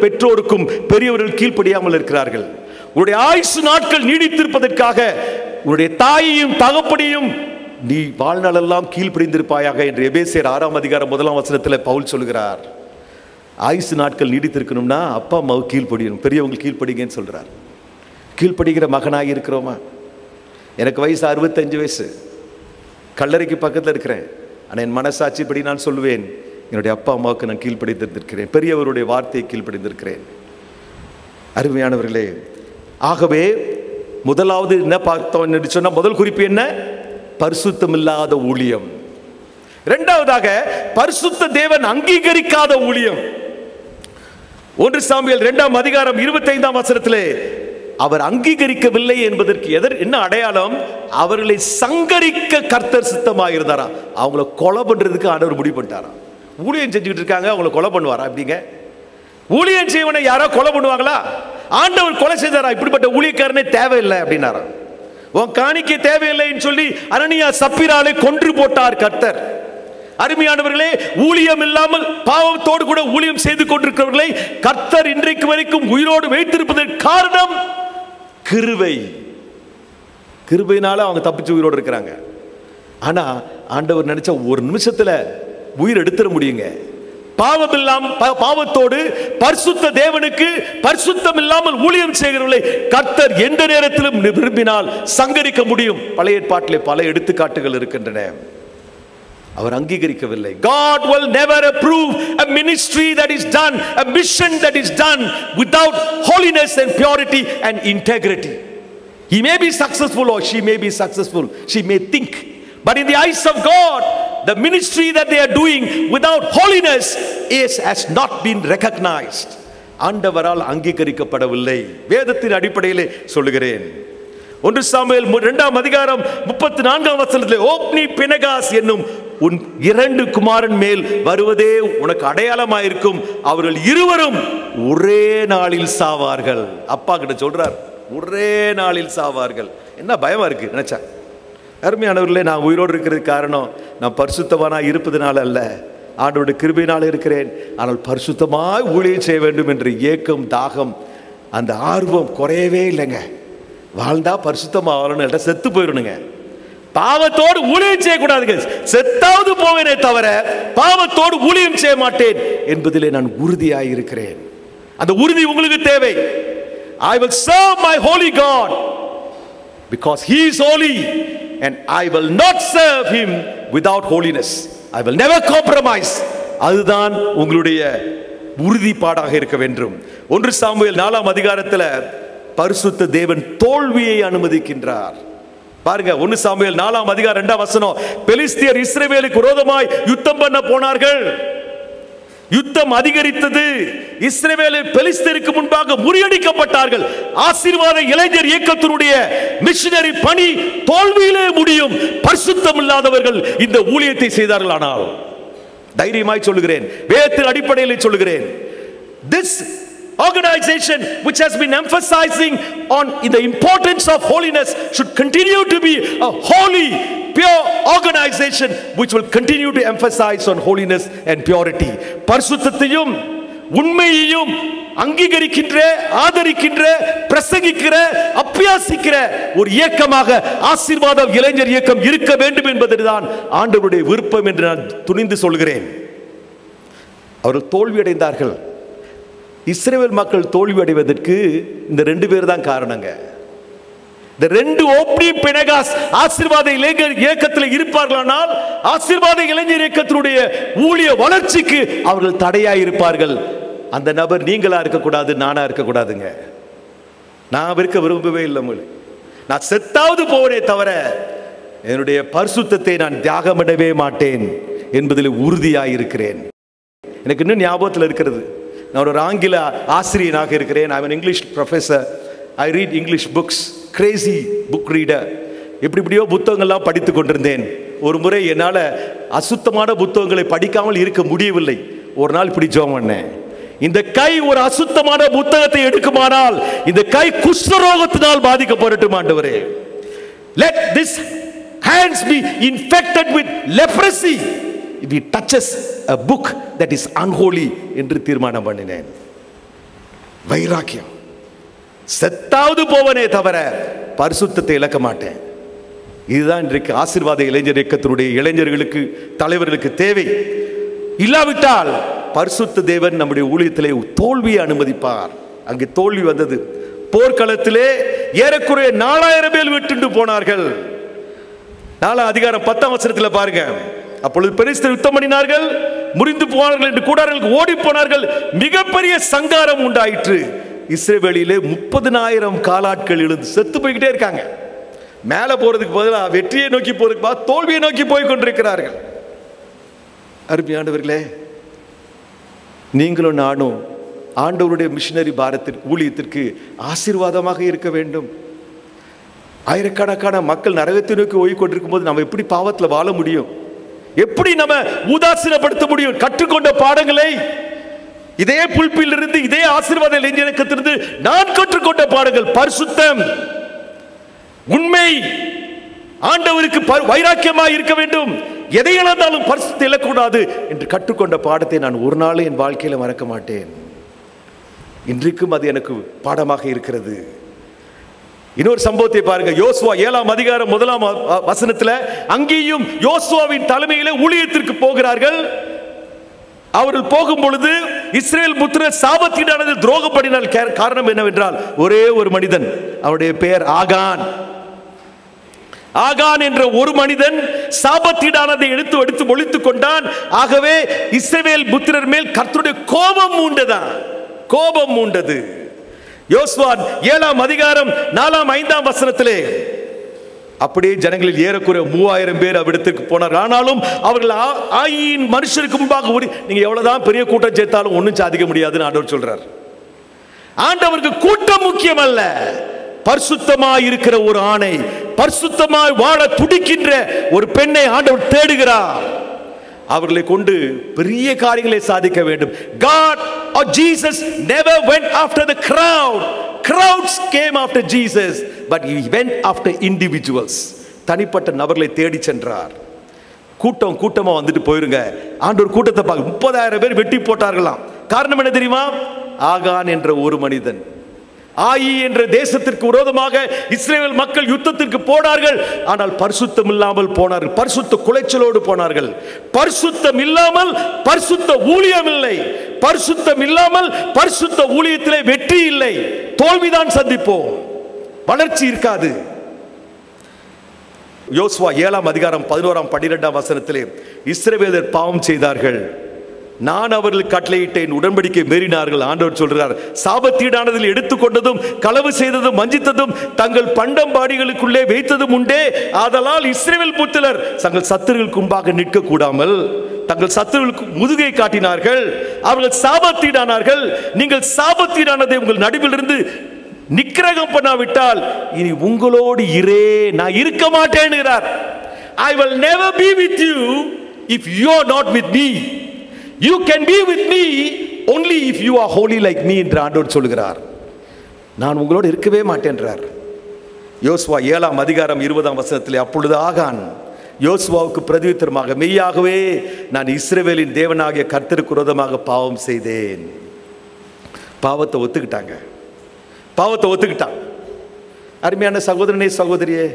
பெற்றோருக்கும் பெரியவர்கள் கீழ்ப்படியாமல் இருக்கிறார்கள். உன்னுடைய ஆயுசு நாட்கள் நீடித்திருப்பதற்காக உன்னுடைய தாயையும் தகப்பனையும் நீ வாழ்நாளெல்லாம் கீழ்ப்படிந்திருப்பாயாக என்று எபேசியர் 6ஆம் அதிகாரம் 1ஆம் வசனத்தில் பவுல் சொல்கிறார். ஆயுசு நாட்கள் நீடித்திருக்கணும்னா அப்பா அம்மாவுக்கு கீழ்ப்படியணும், பெரியவங்க கீழ்ப்படிங்கன்னு சொல்றார். கீழ்ப்படுகிற மகனாக இருக்கிறோமா? எனக்கு வயசு 65 வயசு, கல்லறைக்கு பக்கத்தில் இருக்கிறேன். ஆனால் என் மனசாட்சிப்படி நான் சொல்லுவேன், என்னுடைய அப்பா அம்மாவுக்கு நான் கீழ்ப்படிந்திருக்கிறேன், பெரியவருடைய வார்த்தையை கீழ்ப்படிந்திருக்கிறேன். அருமையானவர்களே, ஆகவே முதலாவது என்ன பார்த்தோம் என்று சொன்னால், முதல் குறிப்பு என்ன? பரிசுத்தமில்லாத ஊழியம். இரண்டாவதாக பரிசுத்த தேவன் அங்கீகரிக்காத ஊழியம். 1 சாமுவேல் 2ஆம் அதிகாரம் 25ஆம் வசனத்திலே அவர் அங்கீகரிக்கவில்லை என்பதற்கு என்ன அடையாளம்? அவர்களை சங்கரிக்க கர்த்தர் சித்தமாக இருந்தாரா? அவங்கள கொலை பண்றதுக்கு ஆண்டவர் முடிவு பண்ணிட்டாரா? ஊழியம் செஞ்சுக்கிட்டு இருக்காங்க, அவங்கள கொலை பண்ணுவாரா? அப்படிங்க ஊழியம் செய்வனை யாரோ கொலை பண்ணுவாங்களா? ஆண்டவர் கொலை செய்தாரா? இப்படிப்பட்ட ஊழியக்காரனே தேவையில்லை அப்படின்னாரா? உன் காணிக்கை தேவையில்லைன்னு சொல்லி அனனியா சப்பீராலை கொன்று போட்டார் கர்த்தர். அருமையானவர்களே, ஊழியம் இல்லாமல் பாவத்தோடு கூட ஊழியம் செய்து கொண்டிருக்கிறவர்களை கர்த்தர் இன்றைக்கு வரைக்கும் உயிரோடு வைத்திருப்பதற்கு காரணம் கிருபை. கிருபையினால அவங்க தப்பிச்சு உயிரோடு இருக்கிறாங்க. ஆனா ஆண்டவர் நினைச்சா ஒரு நிமிஷத்துல உயிர் எடுத்துட முடியுங்க. பாவம் இல்லாமல் பாவத்தோடு பரிசுத்த தேவனுக்கு பரிசுத்தம் இல்லாமல் ஊழியம் செய்கிறவர்களை கர்த்தர் எந்த நேரத்திலும் விரும்பினால் சங்கரிக்க முடியும். பழைய ஏற்பாட்டிலே பல எடுத்துக்காட்டுகள் இருக்கின்றன. அவர் அங்கீகரிக்கவில்லை. God will never approve a ministry that is done, a mission that is done without holiness and purity and integrity. He may be successful or she may be successful, she may think, but in the eyes of God, the ministry that they are doing without holiness has not been recognized. ஆண்டவரால் அங்கீகரிக்கப்படவில்லை. வேதத்தின் அடிப்படையிலே சொல்லுகிறேன். 1 Samuel 2ஆம் அதிகாரம் 34ஆம் வசனத்திலே ஓப்னி பினகாஸ் என்னும் உன் 2 குமாரன் மேல் வருவதே உனக்கு அடையாளமாயிருக்கும், அவர்கள் இருவரும் ஒரே நாளில் சாவார்கள். அப்பா கிட்ட சொல்றார், ஒரே நாளில் சாவார்கள். என்ன பயமா இருக்கு நினைச்சா? அருமையானவர்களே, நான் உயிரோடு இருக்கிறதுக்கு காரணம் நான் பரிசுத்தவானா இருப்பதனால அல்ல, ஆண்டவருடைய கிருபையினால இருக்கிறேன். ஆனால் பரிசுத்தமாய் ஊழியம் செய்ய வேண்டும் என்ற ஏக்கம், தாகம், அந்த ஆர்வம் குறையவே இல்லைங்க. வாழ்ந்தா பரிசுத்தமா வாழணும், செத்து போயிடணுங்க. பாவத்தோடு ஊழியம் செய்யக்கூடாதுங்க. செத்தாவது போவேனே தவிர பாவத்தோடு ஊழியம் செய்ய மாட்டேன் என்பதிலே நான் உறுதியாக இருக்கிறேன். அந்த உறுதி உங்களுக்கு தேவை. I will serve my holy God because he is holy and I will not serve him without holiness. I will never compromise. அதுதான் உங்களுடைய உறுதிப்பாடாக இருக்க வேண்டும். 1 சாமுவேல் 4ஆம் அதிகாரத்தில் பரிசுத்த தேவன் தோல்வியை அனுமதிக்கின்றார். பாருங்க, 1 சாமுவேல் 4ஆம் அதிகாரம் 2ஆம் வசனம். பெலிஸ்தியர் இஸ்ரவேலுக்கு விரோதமாய் யுத்தம் பண்ண போனார்கள். யுத்தம் அதிகரித்தது. இஸ்ரவேலில் பெலிஸ்தியருக்கு முன்பாக முறியடிக்கப்பட்டார்கள். ஆசீர்வாத இளைஞர் இயக்கத்தினுடைய மிஷனரி பணி தோல்வியிலே முடியும். பரிசுத்தம் இல்லாதவர்கள் இந்த ஊழியத்தை செய்தார்கள். ஆனால் தைரியமாய் சொல்லுகிறேன், வேதத்தின் அடிப்படையில் சொல்லுகிறேன், this organization which has been emphasizing on the importance of holiness should continue to be a holy, pure organization which will continue to emphasize on holiness and purity. பரிசுத்தத்தையும் உண்மையையும் அங்கீகரிக்கின்ற, ஆதரிக்கின்ற, பிரசங்கிக்கிற, அபியாசிக்கிற ஒரு இயக்கமாக ஆசீர்வாத இளைஞர் இயக்கம் இருக்க வேண்டும் என்பதுதான் ஆண்டவருடைய விருப்பம் என்று நான் துணிந்து சொல்கிறேன். அவர்கள் தோல்வியடைந்தார்கள். இஸ்ரவேல் மக்கள் தோல்வி அடைவதற்கு இந்த 2 பேர் தான் காரணங்க. இந்த 2 ஓப்னி பினகாஸ் ஆசீர்வாத இளைஞர் இயக்கத்தில் இருப்பார்களானால் ஆசீர்வாத இளைஞர் இயக்கத்தினுடைய ஊழிய வளர்ச்சிக்கு அவர்கள் தடையாய் இருப்பார்கள். அந்த நபர் நீங்களா இருக்கக்கூடாது, நானா இருக்கக்கூடாதுங்க. நான் இருக்க விரும்பவே இல்லை. நான் செத்தாவது போவனே தவிர என்னுடைய பரிசுத்தத்தை நான் தியாகமிடவே மாட்டேன் என்பதில் உறுதியாக இருக்கிறேன். எனக்கு இன்னும் ஞாபகத்தில் இருக்கிறது, நான் ஒரு ஆங்கில ஆசிரியனாக இருக்கிறேன். I am English professor. I read English books, Crazy book reader. எப்படியோ புத்தகங்கள்லாம் படித்து கொண்டிருந்தேன். ஒரு முறை என்னால் அசுத்தமான புத்தகங்களை படிக்காமல் இருக்க முடியவில்லை. ஒரு நாள் இப்படி ஜெபம் பண்ணேன், இந்த கை ஒரு அசுத்தமான புத்தகத்தை எடுக்குமானால் இந்த கை குஷ்டரோகத்தினால் பாதிக்கப்படட்டும் ஆண்டவரே. Let this hands be infected with leprosy if he touches a book that is unholy என்று தீர்மானம் பண்ணினேன். வைராக்கியம். செத்தாவது போவனே தவிர பரிசுத்தத்தை இழக்க மாட்டேன். இதுதான் இன்றைக்கு ஆசீர்வாத இளைஞர் இயக்கத்தினுடைய இளைஞர்களுக்கு, தலைவர்களுக்கு தேவை. இல்லாவிட்டால் பரிசுத்த தேவன் நம்முடைய ஊழியத்திலே தோல்வியை அனுமதிப்பார். அங்கே தோல்வி வந்தது. போர்க்களத்திலே ஏறக்குறைய 4000 பேர் விட்டு போனார்கள். 4 அதிகாரம் 10ஆம் வசனத்தில் பாருங்க. அப்பொழுது பெலிஸ்தர் யுத்தம் பண்ணினார்கள், முறிந்து போனார்கள் என்று கூடாரங்களுக்கு ஓடி போனார்கள், மிகப்பெரிய சங்காரம் உண்டாயிற்று. இஸ்ரவேலிலே 30,000 காலாட்கள் எழுந்து செத்து போய்கிட்டே இருக்காங்க. மேலே போறதுக்கு பதிலாக வெற்றியை நோக்கி போறதுக்கு பதிலாக தோல்வியை நோக்கி போய் கொண்டிருக்கிறார்கள். அருமையானவர்களே, நீங்களும் நானும் ஆண்டவருடைய மிஷனரி பாரத்திற்கு, ஊழியத்திற்கு ஆசீர்வாதமாக இருக்க வேண்டும். ஆயிரக்கணக்கான மக்கள் நரகத்தை நோக்கி ஓய்கொண்டிருக்கும் போது நம்ம எப்படி பாவத்தில் வாழ முடியும்? எப்படி நம்ம உதாசீனப்படுத்த முடியும்? கற்றுக்கொண்ட பாடங்களை இதே புல்பில் இருந்து, இதே ஆசீர்வாத இளைஞனத்திலிருந்து நான் கற்றுக்கொண்ட பாடங்கள் பரிசுத்தம், உண்மை, ஆண்டவருக்கு வைராக்கியமாக இருக்க வேண்டும், எதை இழந்தாலும் பரிசுத்தத்தை இழக்கூடாது என்று கற்றுக்கொண்ட பாடத்தை நான் ஒரு நாள் என் வாழ்க்கையில் மறக்க மாட்டேன். இன்றைக்கும் அது எனக்கு பாடமாக இருக்கிறது. இன்னொரு சம்பவத்தை பாருங்க. யோசுவா 7ஆம் அதிகாரம் 1ஆம் வசனத்தில் அங்கேயும் யோசுவாவின் தலைமையிலே ஊழியத்திற்கு போகிறார்கள். அவர்கள் போகும் பொழுது இஸ்ரேல் புத்திரர் சாபத்தீடானது துரோகம் பண்ணினால் காரணம் என்னவென்றால் ஒரே ஒரு மனிதன், அவருடைய பெயர் ஆகான். ஆகான் என்ற ஒரு மனிதன் சாபத்தீடானதை எடுத்து ஒழித்துக் கொண்டான். ஆகவே இஸ்ரவேல் புத்திரர் மேல் கர்த்தருடைய கோபம் மூண்டது. யோசுவா 7ஆம் அதிகாரம் 4ஆம் 5ஆம் வசனத்திலே அப்படியே ஜனங்களில் ஏறக்குறைய 3000 பேர் அவ்விடத்திற்கு போனார். ஆனாலும் அவர்கள் ஆயின் மனுஷருக்கு முன்பாக நீங்க எவ்வளவுதான் பெரிய கூட்டம் சேர்த்தாலும் ஒன்றும் சாதிக்க முடியாதுன்னு ஆண்டவர் சொல்றார். ஆண்டவருக்கு கூட்டம் முக்கியம் அல்ல, பரிசுத்தமாய் இருக்கிற ஒரு ஆணை, பரிசுத்தமாய் வாழ துடிக்கின்ற ஒரு பெண்ணை ஆண்டவர் தேடுகிறார். அவர்களை கொண்டு பெரிய காரியங்களை சாதிக்க வேண்டும். God or Jesus never went after the crowd. Crowds came after Jesus, but he went after individuals. தனிப்பட்ட நபர்களை தேடி சென்றார். கூட்டமா வந்துட்டு போயிருங்க. ஆண்டவர் கூட்டத்தை பார்க்க 30,000 பேர் வெட்டி போட்டார்களாம். காரணம் என்ன தெரியுமா? ஆகான் என்ற ஒரு மனிதன். ஆயி என்ற தேசத்திற்கு விரோதமாக இஸ்ரவேல் மக்கள் யுத்தத்திற்கு போனார்கள். ஆனால் பரிசுத்தம் இல்லாமல் போனார்கள், பரிசுத்த குலைச்சலோடு போனார்கள். பரிசுத்தம் இல்லாமல் பரிசுத்த ஊழியம் இல்லை, பரிசுத்தம் இல்லாமல் பரிசுத்த ஊழியத்திலே வெற்றி இல்லை, தோல்விதான் சந்திப்போம், வளர்ச்சி இருக்காது. யோசுவா 7ஆம் அதிகாரம் 11ஆம் 12ஆம் வசனத்திலே இஸ்ரவேலர் பாவம் செய்தார்கள், நான் அவர்கள் கட்டளையிட்டேன், உடன்படிக்கை மீறினார்கள். ஆண்டவர் சொல்றார், சாபத்தீடானதில் எடுத்துக்கொண்டதும் களவு செய்ததும் வஞ்சித்ததும் தங்கள் பண்டம்பாடிகளுக்குள்ளே வைத்ததும் உண்டே. ஆதலால் இஸ்ரவேல் புத்திரர் தங்கள் சத்துருவுக்கு முன்பாக நிற்க கூடாமல் தங்கள் சத்துருவுக்கு முதுகை காட்டினார்கள், அவர்கள் சாபத்தீடானார்கள். நீங்கள் சாபத்தீடானதை உங்கள் நடுவிலிருந்து நிக்கிரகம் பண்ணாவிட்டால் இனி உங்களோடு நான் இருக்க மாட்டேன்கிறார். I will never be with you if you are not with me. You can be with me only if you are holy like me என்று ஆண்டவர் சொல்கிறார். நான் உங்களோடு இருக்கவே மாட்டேன்றார். யோசுவா 7ஆம் அதிகாரம் 20ஆம் வசனத்திலே அப்பொழுது ஆகான் யோசுவாவுக்கு பிரதியுத்தரமாக, மெய்யாகவே நான் இஸ்ரவேலின் தேவனாகிய கர்த்தருக்கு விரோதமாக பாவம் செய்தேன். பாவத்தை ஒத்துக்கிட்டான். அருமையான சகோதரனே, சகோதரியே,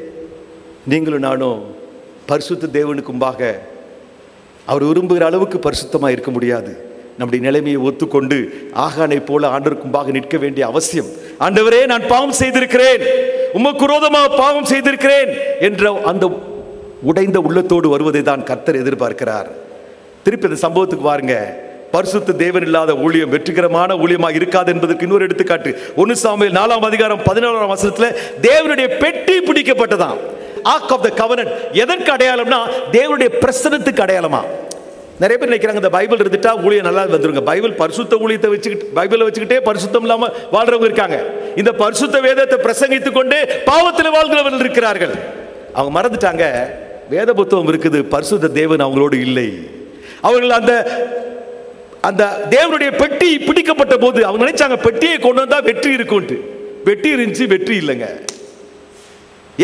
நீங்களும் நானும் பரிசுத்த தேவனுக்கு முன்பாக அவர் விரும்புகிற அளவுக்கு பரிசுத்தமாக இருக்க முடியாது. நம்முடைய நிலைமையை ஒத்துக்கொண்டு ஆகானை போல ஆண்டவருக்கு முன்பாக நிற்க வேண்டிய அவசியம். ஆண்டவரே, நான் பாவம் செய்திருக்கிறேன், உமக்கு விரோதமாக பாவம் செய்திருக்கிறேன் என்ற அந்த உடைந்த உள்ளத்தோடு வருவதை தான் கர்த்தர் எதிர்பார்க்கிறார். திருப்பி இந்த சம்பவத்துக்கு பாருங்க. பரிசுத்த தேவன் இல்லாத ஊழியம் வெற்றிகரமான ஊழியமாக இருக்காது என்பதற்கு இன்னொரு எடுத்துக்காட்டு 1 சாமுவேல் 4ஆம் அதிகாரம் 17ஆம் வசனத்தில் தேவனுடைய பெட்டி பிடிக்கப்பட்டதாம். ஆர்க் ஆஃப் த கவனன்ட் எதற்கு அடையாளம்னா தேவனுடைய பிரசன்னத்துக்கு அடையாளமா. நிறைய பேர் நினைக்கிறாங்க இந்த பைபிள் இருந்துட்டா ஊழியம் நல்லா வந்துருங்க. பைபிள் பரிசுத்த ஊழியத்தை பைபிளை வச்சுக்கிட்டே பரிசுத்தம் இல்லாமல் வாழ்றவங்க இருக்காங்க. இந்த பரிசுத்த வேதத்தை பிரசங்கித்துக் கொண்டே பாவத்தில் வாழ்கிறவர்கள் இருக்கிறார்கள். அவங்க மறந்துட்டாங்க, வேத புத்தகம் இருக்குது, பரிசுத்த தேவன் அவங்களோடு இல்லை. அவர்கள் அந்த தேவனுடைய பெட்டி பிடிக்கப்பட்ட போது அவங்க நினைச்சாங்க பெட்டியை கொண்டு வந்தா வெற்றி இருக்கும்ட்டு. வெற்றி இருந்துச்சு, வெற்றி இல்லைங்க.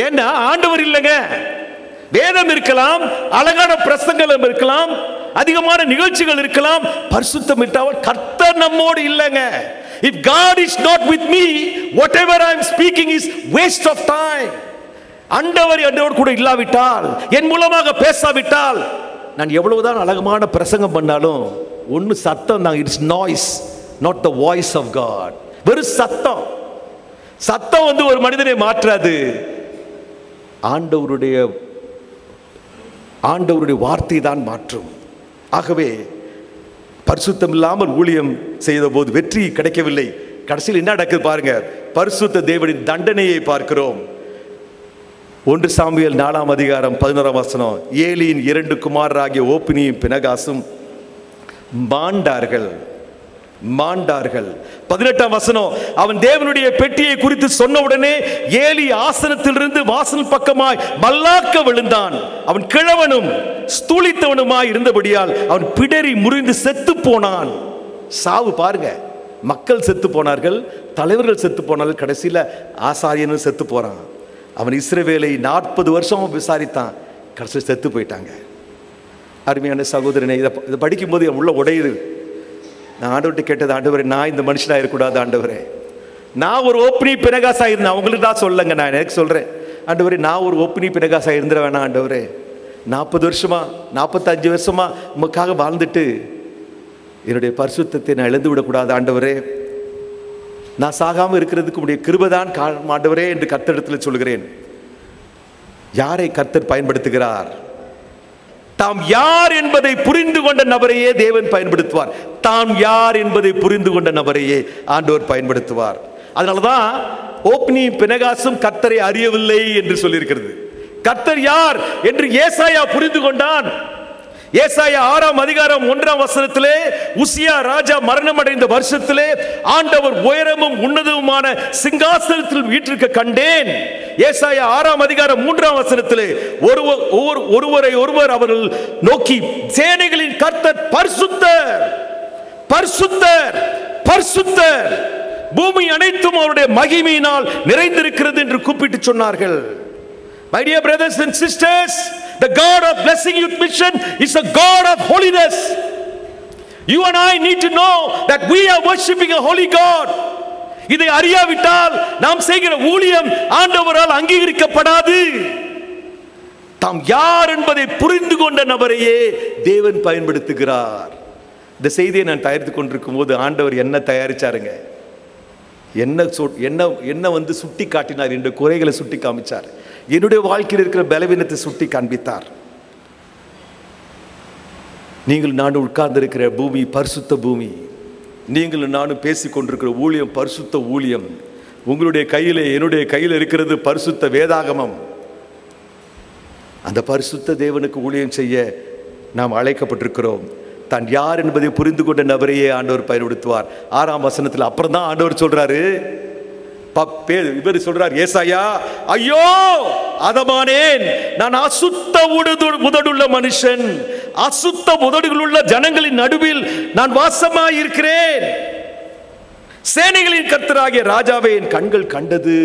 ஏன்னா ஆண்டவர் இல்லைங்க. வேதம் இருக்கலாம், அழகான பிரசங்கம் இருக்கலாம், அதிகமான நிகழ்ச்சிகள் இருக்கலாம், பரிசுத்தம் இல்லாமல் கர்த்தர் நம்மோடு இல்லைங்க. If God is not with me, whatever I am speaking is waste of time. ஆண்டவர் கூட இல்லாவிட்டால், என் மூலமாக பேசாவிட்டால், நான் எவ்வளவுதான் அழகான பிரசங்கம் பண்ணாலும் ஒன்னு சத்தம் தான். It's noise, not the voice of God. வெறும் சத்தம். சத்தம் வந்து ஒரு மனிதனை மாற்றாது. ஆண்டவருடைய வார்த்தை தான் மாற்றும். ஆகவே பரிசுத்தம் இல்லாமல் ஊழியம் செய்த போது வெற்றி கிடைக்கவில்லை. கடைசியில் என்ன நடக்குது பாருங்க. பரிசுத்த தேவனின் தண்டனையை பார்க்கிறோம். 1 சாமுவேல் 4ஆம் அதிகாரம் 11ஆம் வசனம். ஏலியின் 2 குமாரராகிய ஓப்னியும் பினகாசும் மாண்டார்கள். 18ஆம் வசனம். அவன் தேவனுடைய பெட்டியை குறித்து சொன்ன உடனே ஏலி ஆசனத்திலிருந்து வாசல் பக்கமாய் மல்லாக்க விழுந்தான். அவன் கிழவனும் ஸ்தூலித்தவனுமாய் இருந்தபடியால் அவன் பிடரி முறிந்து செத்து போனான். சாவு பாருங்க. மக்கள் செத்து போனார்கள், தலைவர்கள் செத்து போனார்கள், கடைசியில் ஆசாரியனும் செத்து போறான். அவன் இஸ்ரவேலை 40 வருஷம் விசாரித்தான், கடைசியில் செத்து போயிட்டாங்க. அருமையான சகோதரனை, இதை படிக்கும்போது உள்ள உடையுது. நான் ஆண்டவர்கிட்ட கேட்டது, ஆண்டவரே நான் இந்த மனுஷனாக இருக்கக்கூடாது ஆண்டவரே. நான் ஒரு ஓப்னி பினகாசா இருந்தேன். அவங்களுக்கு தான் சொல்லுங்க, நான் எனக்கு சொல்கிறேன். ஆண்டவரே நான் ஒரு ஓப்னி பினகாசா இருந்துட வேணாம் ஆண்டவரே. 40 வருஷமா 45 வருஷமா உமக்காக வாழ்ந்துட்டு என்னுடைய பரிசுத்தத்தை நான் இழந்து விடக்கூடாது ஆண்டவரே. நான் சாகாமல் இருக்கிறதுக்கு உடைய கிருபைதான் காரணம் ஆண்டவரே என்று கர்த்தரிடத்தில் சொல்கிறேன். யாரை கர்த்தர் பயன்படுத்துகிறார்? தாம் யார் என்பதை புரிந்து கொண்ட நபரையே தேவன் பயன்படுத்துவார். தாம் யார் என்பதை புரிந்து கொண்ட நபரையே ஆண்டவர் பயன்படுத்துவார். அதனாலதான் ஓப்னி பினகாசும் கர்த்தரை அறியவில்லை என்று சொல்லியிருக்கிறது. கர்த்தர் யார் என்று ஏசாயா புரிந்து கொண்டான். ஏசாயா 6ஆம் அதிகாரம் 1ஆம் வசனத்திலே, உசியா ராஜா மரணம் அடைந்த வருஷத்திலே ஆண்டவர் உயரமும் உன்னதமுமான சிங்காசனத்தில் வீற்றிருக்க கண்டேன். ஏசாயா 6ஆம் அதிகாரம் 3ஆம் வசனத்திலே ஒருவரை ஒருவர் அவர்கள் நோக்கி சேனைகளின் கர்த்தர் பரிசுத்தர் பரிசுத்தர் பரிசுத்தர், பூமி அனைத்தும் அவருடைய மகிமையினால் நிறைந்திருக்கிறது என்று கூப்பிட்டு சொன்னார்கள். My dear brothers and sisters, the God of Blessing Youth Mission is a God of holiness. You and I need to know that we are worshiping a holy God. இதை அறியாவிட்டால் நாம் செய்கிற ஊழியம் ஆண்டவரால் அங்கீகரிக்கப்படாது. தாம் யார் என்பதை புரிந்து கொண்ட நபரையே தேவன் பயன்படுத்துகிறார். இந்த செய்தியை நான் தயாரித்துக் கொண்டிருக்கும் போது ஆண்டவர் என்ன தயாரிச்சாருங்க? என்ன வந்து சுட்டி காட்டினார், என்ற குறைகளை சுட்டி காமிச்சார். என்னுடைய வாழ்க்கையில் இருக்கிற பலவீனத்தை சுட்டி காண்பித்தார். நீங்கள் நானும் உட்கார்ந்து இருக்கிற பூமி பரிசுத்த பூமி. நீங்கள் நானும் பேசிக் கொண்டிருக்கிற ஊழியம் பரிசுத்த ஊழியம். உங்களுடைய கையிலே என்னுடைய கையில் இருக்கிறது பரிசுத்த வேதாகமம். அந்த பரிசுத்த தேவனுக்கு ஊழியம் செய்ய நாம் அழைக்கப்பட்டிருக்கிறோம். தான் யார் என்பதை புரிந்து கொண்ட நபரையே ஆண்டவர் பயன்படுத்துவார். 6ஆம் வசனத்தில் அப்புறம் தான் ஆண்டவர் சொல்றாரு, இவர் சொல்றார், ஏசாயா ஐயோ அதமானேன், நான் அசுத்த உதடுள்ள மனுஷன், அசுத்த உதடுகளுள்ள ஜனங்களின் நடுவில் நான் வாசமாயிருக்கிறேன். சேனைகளின் கர்த்தராகிய ராஜாவை என் கண்கள் கண்டது.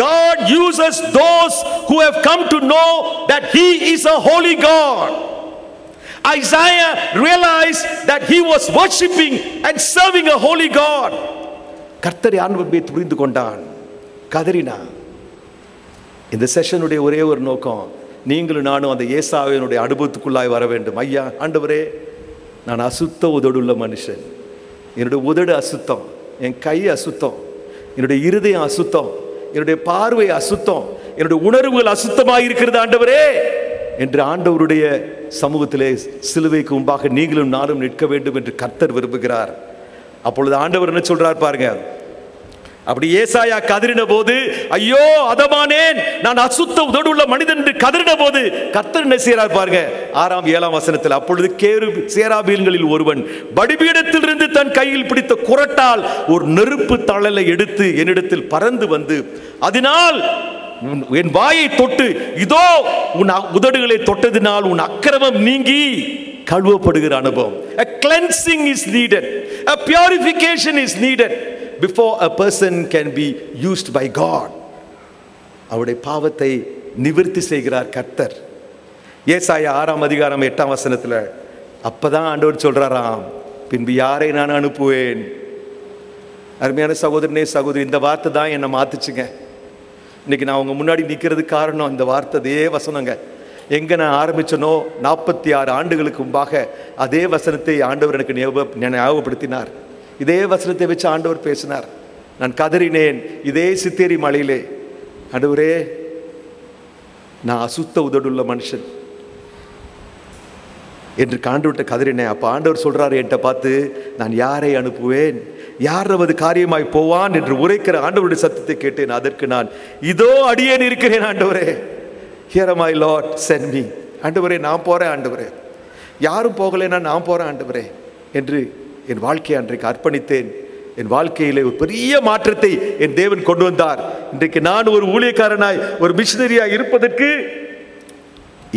God uses those who have come to know that He is a holy God. Isaiah realized that he was worshiping and serving a holy God. கர்த்தரை ஆண்டவரை புரிந்து கொண்டான், கதறினான். இந்த செஷனுடைய ஒரே ஒரு நோக்கம், நீங்களும் நானும் அந்த ஏசாவினுடைய அனுபவத்துக்குள்ளாய் வர வேண்டும். ஐயா ஆண்டவரே, நான் அசுத்த உதடுள்ள மனுஷன், என்னுடைய உதடு அசுத்தம், என் கை அசுத்தம், என்னுடைய இருதயம் அசுத்தம், என்னுடைய பார்வை அசுத்தம், என்னுடைய உணர்வுகள் அசுத்தமாக இருக்கிறது ஆண்டவரே என்று ஆண்டவருடைய சமூகத்திலே சிலுவைக்கு முன்பாக நீங்களும் நானும் நிற்க வேண்டும் என்று கர்த்தர் விரும்புகிறார். அப்பொழுது ஆண்டவர் என்ன சொல்றார் பாருங்க. அப்படி ஏசாயா கதறின போது, ஐயோ அதமானேன், நான் அசுத்த உதடுள்ள மனிதன் என்று கதறின போது கர்த்தர் என்ன செய்கிறார் பாருங்க. 6ஆம் 7ஆம் வசனத்தில், அப்பொழுது சேராபீன்களில் ஒருவன் பலிபீடத்திலிருந்து தன் கையில் பிடித்த குறட்டால் ஒரு நெருப்பு தழலை எடுத்து என்னிடத்தில் பறந்து வந்து அதனால் என் வாயை தொட்டு, இதோ உன் உதடுகளை தொட்டதினால் உன் அக்கிரமம் நீங்கி கழுவப்படுகிற அனுபவம். A cleansing is needed. A purification is needed before a person can be used by God. அவருடைய பாவத்தை நிவர்த்தி செய்கிறார் கர்த்தர். ஏசாயா 6ஆம் அதிகாரம் 8ஆம் வசனத்தில் அப்பதான் ஆண்டவர் சொல்றாராம், பின்பு யாரை நான் அனுப்புவேன். அருமையான சகோதரனே சகோதரி, இந்த வார்த்தை தான் என்னை மாத்துச்சுங்க. இன்னைக்கு நான் உங்க முன்னாடி நிற்கிறதுக்கு காரணம் இந்த வார்த்தை, அதே வசனங்க. எங்கே நான் ஆரம்பிச்சனோ 46 ஆண்டுகளுக்கு முன்பாக அதே வசனத்தை ஆண்டவர் எனக்கு ஞாபகப்படுத்தினார். இதே வசனத்தை வச்சு ஆண்டவர் பேசினார். நான் கதறினேன் இதே சித்தேரி மலையிலே, ஆண்டவரே நான் அசுத்த உதடுள்ள மனுஷன் என்று ஆண்டவர்கிட்ட கதறினேன். அப்போ ஆண்டவர் சொல்றாரு என்கிட்ட பார்த்து, நான் யாரை அனுப்புவேன், யார் நமது காரியமாய் போவான் என்று உரைக்கிற ஆண்டவருடைய சத்தத்தை கேட்டேன். அதற்கு நான் இதோ அடியேன் இருக்கிறேன் ஆண்டவரே, Here my Lord, send me. ஆண்டவரே நான் போறேன் ஆண்டவரே, யாரும் போகலைன்னா நான் போறேன் ஆண்டவரே என்று என் வாழ்க்கையை அன்றைக்கு அர்ப்பணித்தேன். என் வாழ்க்கையிலே ஒரு பெரிய மாற்றத்தை என் தேவன் கொண்டு வந்தார். இன்றைக்கு நான் ஒரு ஊழியக்காரனாய் ஒரு மிஷனரியாய் இருப்பதற்கு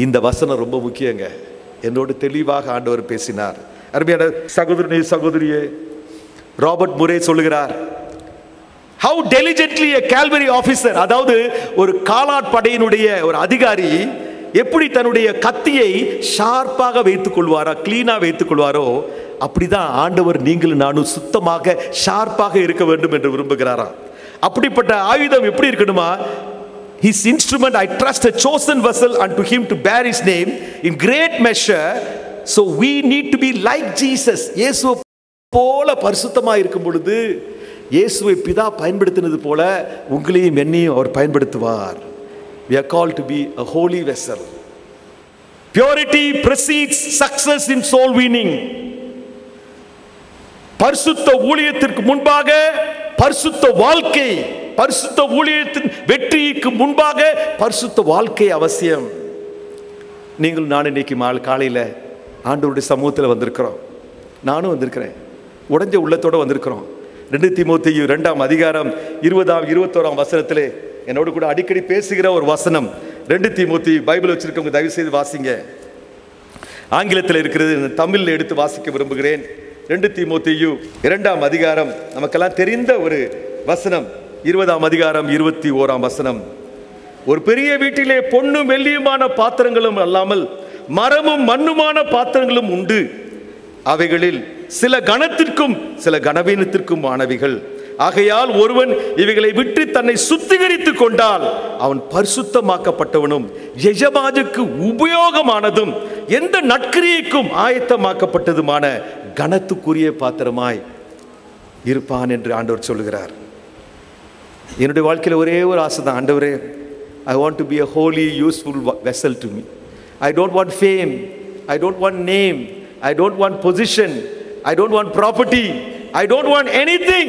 இந்த வசனம் ரொம்ப முக்கியங்க. என்னோடு தெளிவாக ஆண்டவர் பேசினார். அருமையான சகோதரனே சகோதரியே, ராபர்ட் முரே சொல்லுகிறார், how diligently a cavalry officer, அதாவது ஒரு காலாட் படையினுடைய ஒரு அதிகாரி எப்படி தன்னுடைய கத்தியை ஷார்ப்பாக வைத்துக் கொள்வாரோ, கிளீனா வைத்துக் கொள்வாரோ, அப்படிதான் ஆண்டவர் நீங்களும் நானும் சுத்தமாக ஷார்ப்பாக இருக்க வேண்டும் என்று விரும்புகிறாராம். அப்படிப்பட்ட ஆயுதம் எப்படி இருக்கணுமா? His instrument, I trust a chosen vessel unto him to bear his name in great measure. So we need to be like Jesus. இயேசுவை போல பரிசுத்தமா இருக்கும் பொழுது, இயேசுவை பிதா பயன்படுத்தினது போல உங்களையும் என்னையும் அவர் பயன்படுத்துவார். We are called to be a holy vessel. Purity precedes success in soul winning. பரிசுத்த ஊழியத்திற்கு முன்பாக பரிசுத்த வாழ்க்கை, பரிசுத்த ஊழியத்தின் வெற்றிக்கு முன்பாக பரிசுத்த வாழ்க்கை அவசியம். நீங்கள் நான் இன்னைக்கு காலையில் ஆண்டவருடைய சமூகத்தில் வந்திருக்கிறோம். நானும் வந்திருக்கிறேன், உடைஞ்ச உள்ளத்தோடு வந்திருக்கிறோம். 2 தீமோத்தேயு 2ஆம் அதிகாரம் 20ஆம் 21ஆம் வசனத்திலே என்னோடு கூட அடிக்கடி பேசுகிற ஒரு வசனம். 2 தீமோத்தேயு பைபிள் வச்சிருக்கவங்க தயவு செய்து வாசிங்க. ஆங்கிலத்தில் இருக்கிறது, தமிழில் எடுத்து வாசிக்க விரும்புகிறேன். 2 தீமோத்தேயு 2ஆம் அதிகாரம் நமக்கெல்லாம் தெரிந்த ஒரு வசனம். 20ஆம் அதிகாரம் 21ஆம் வசனம். ஒரு பெரிய வீட்டிலே பொன்னும் வெள்ளியுமான பாத்திரங்களும் அல்லாமல் மரமும் மண்ணுமான பாத்திரங்களும் உண்டு. அவைகளில் சில கனத்திற்கும் சில கனவீனத்திற்கும் ஆனவைகள். ஆகையால் ஒருவன் இவைகளை விட்டு தன்னை சுத்திகரித்துக் கொண்டால் அவன் பரிசுத்தமாக்கப்பட்டவனும் எஜமானுக்கு உபயோகமானதும் எந்த நற்கிரியைக்கும் ஆயத்தமாக்கப்பட்டதுமான கனத்துக்குரிய பாத்திரமாய் இருப்பான் என்று ஆண்டவர் சொல்லுகிறார். என்னுடைய வாழ்க்கையில் ஒரே ஒரு ஆசை தான், ஆண்டவரே, I want to be a holy, useful vessel to me. I don't want fame, I don't want name, I don't want position, I don't want property, I don't want anything,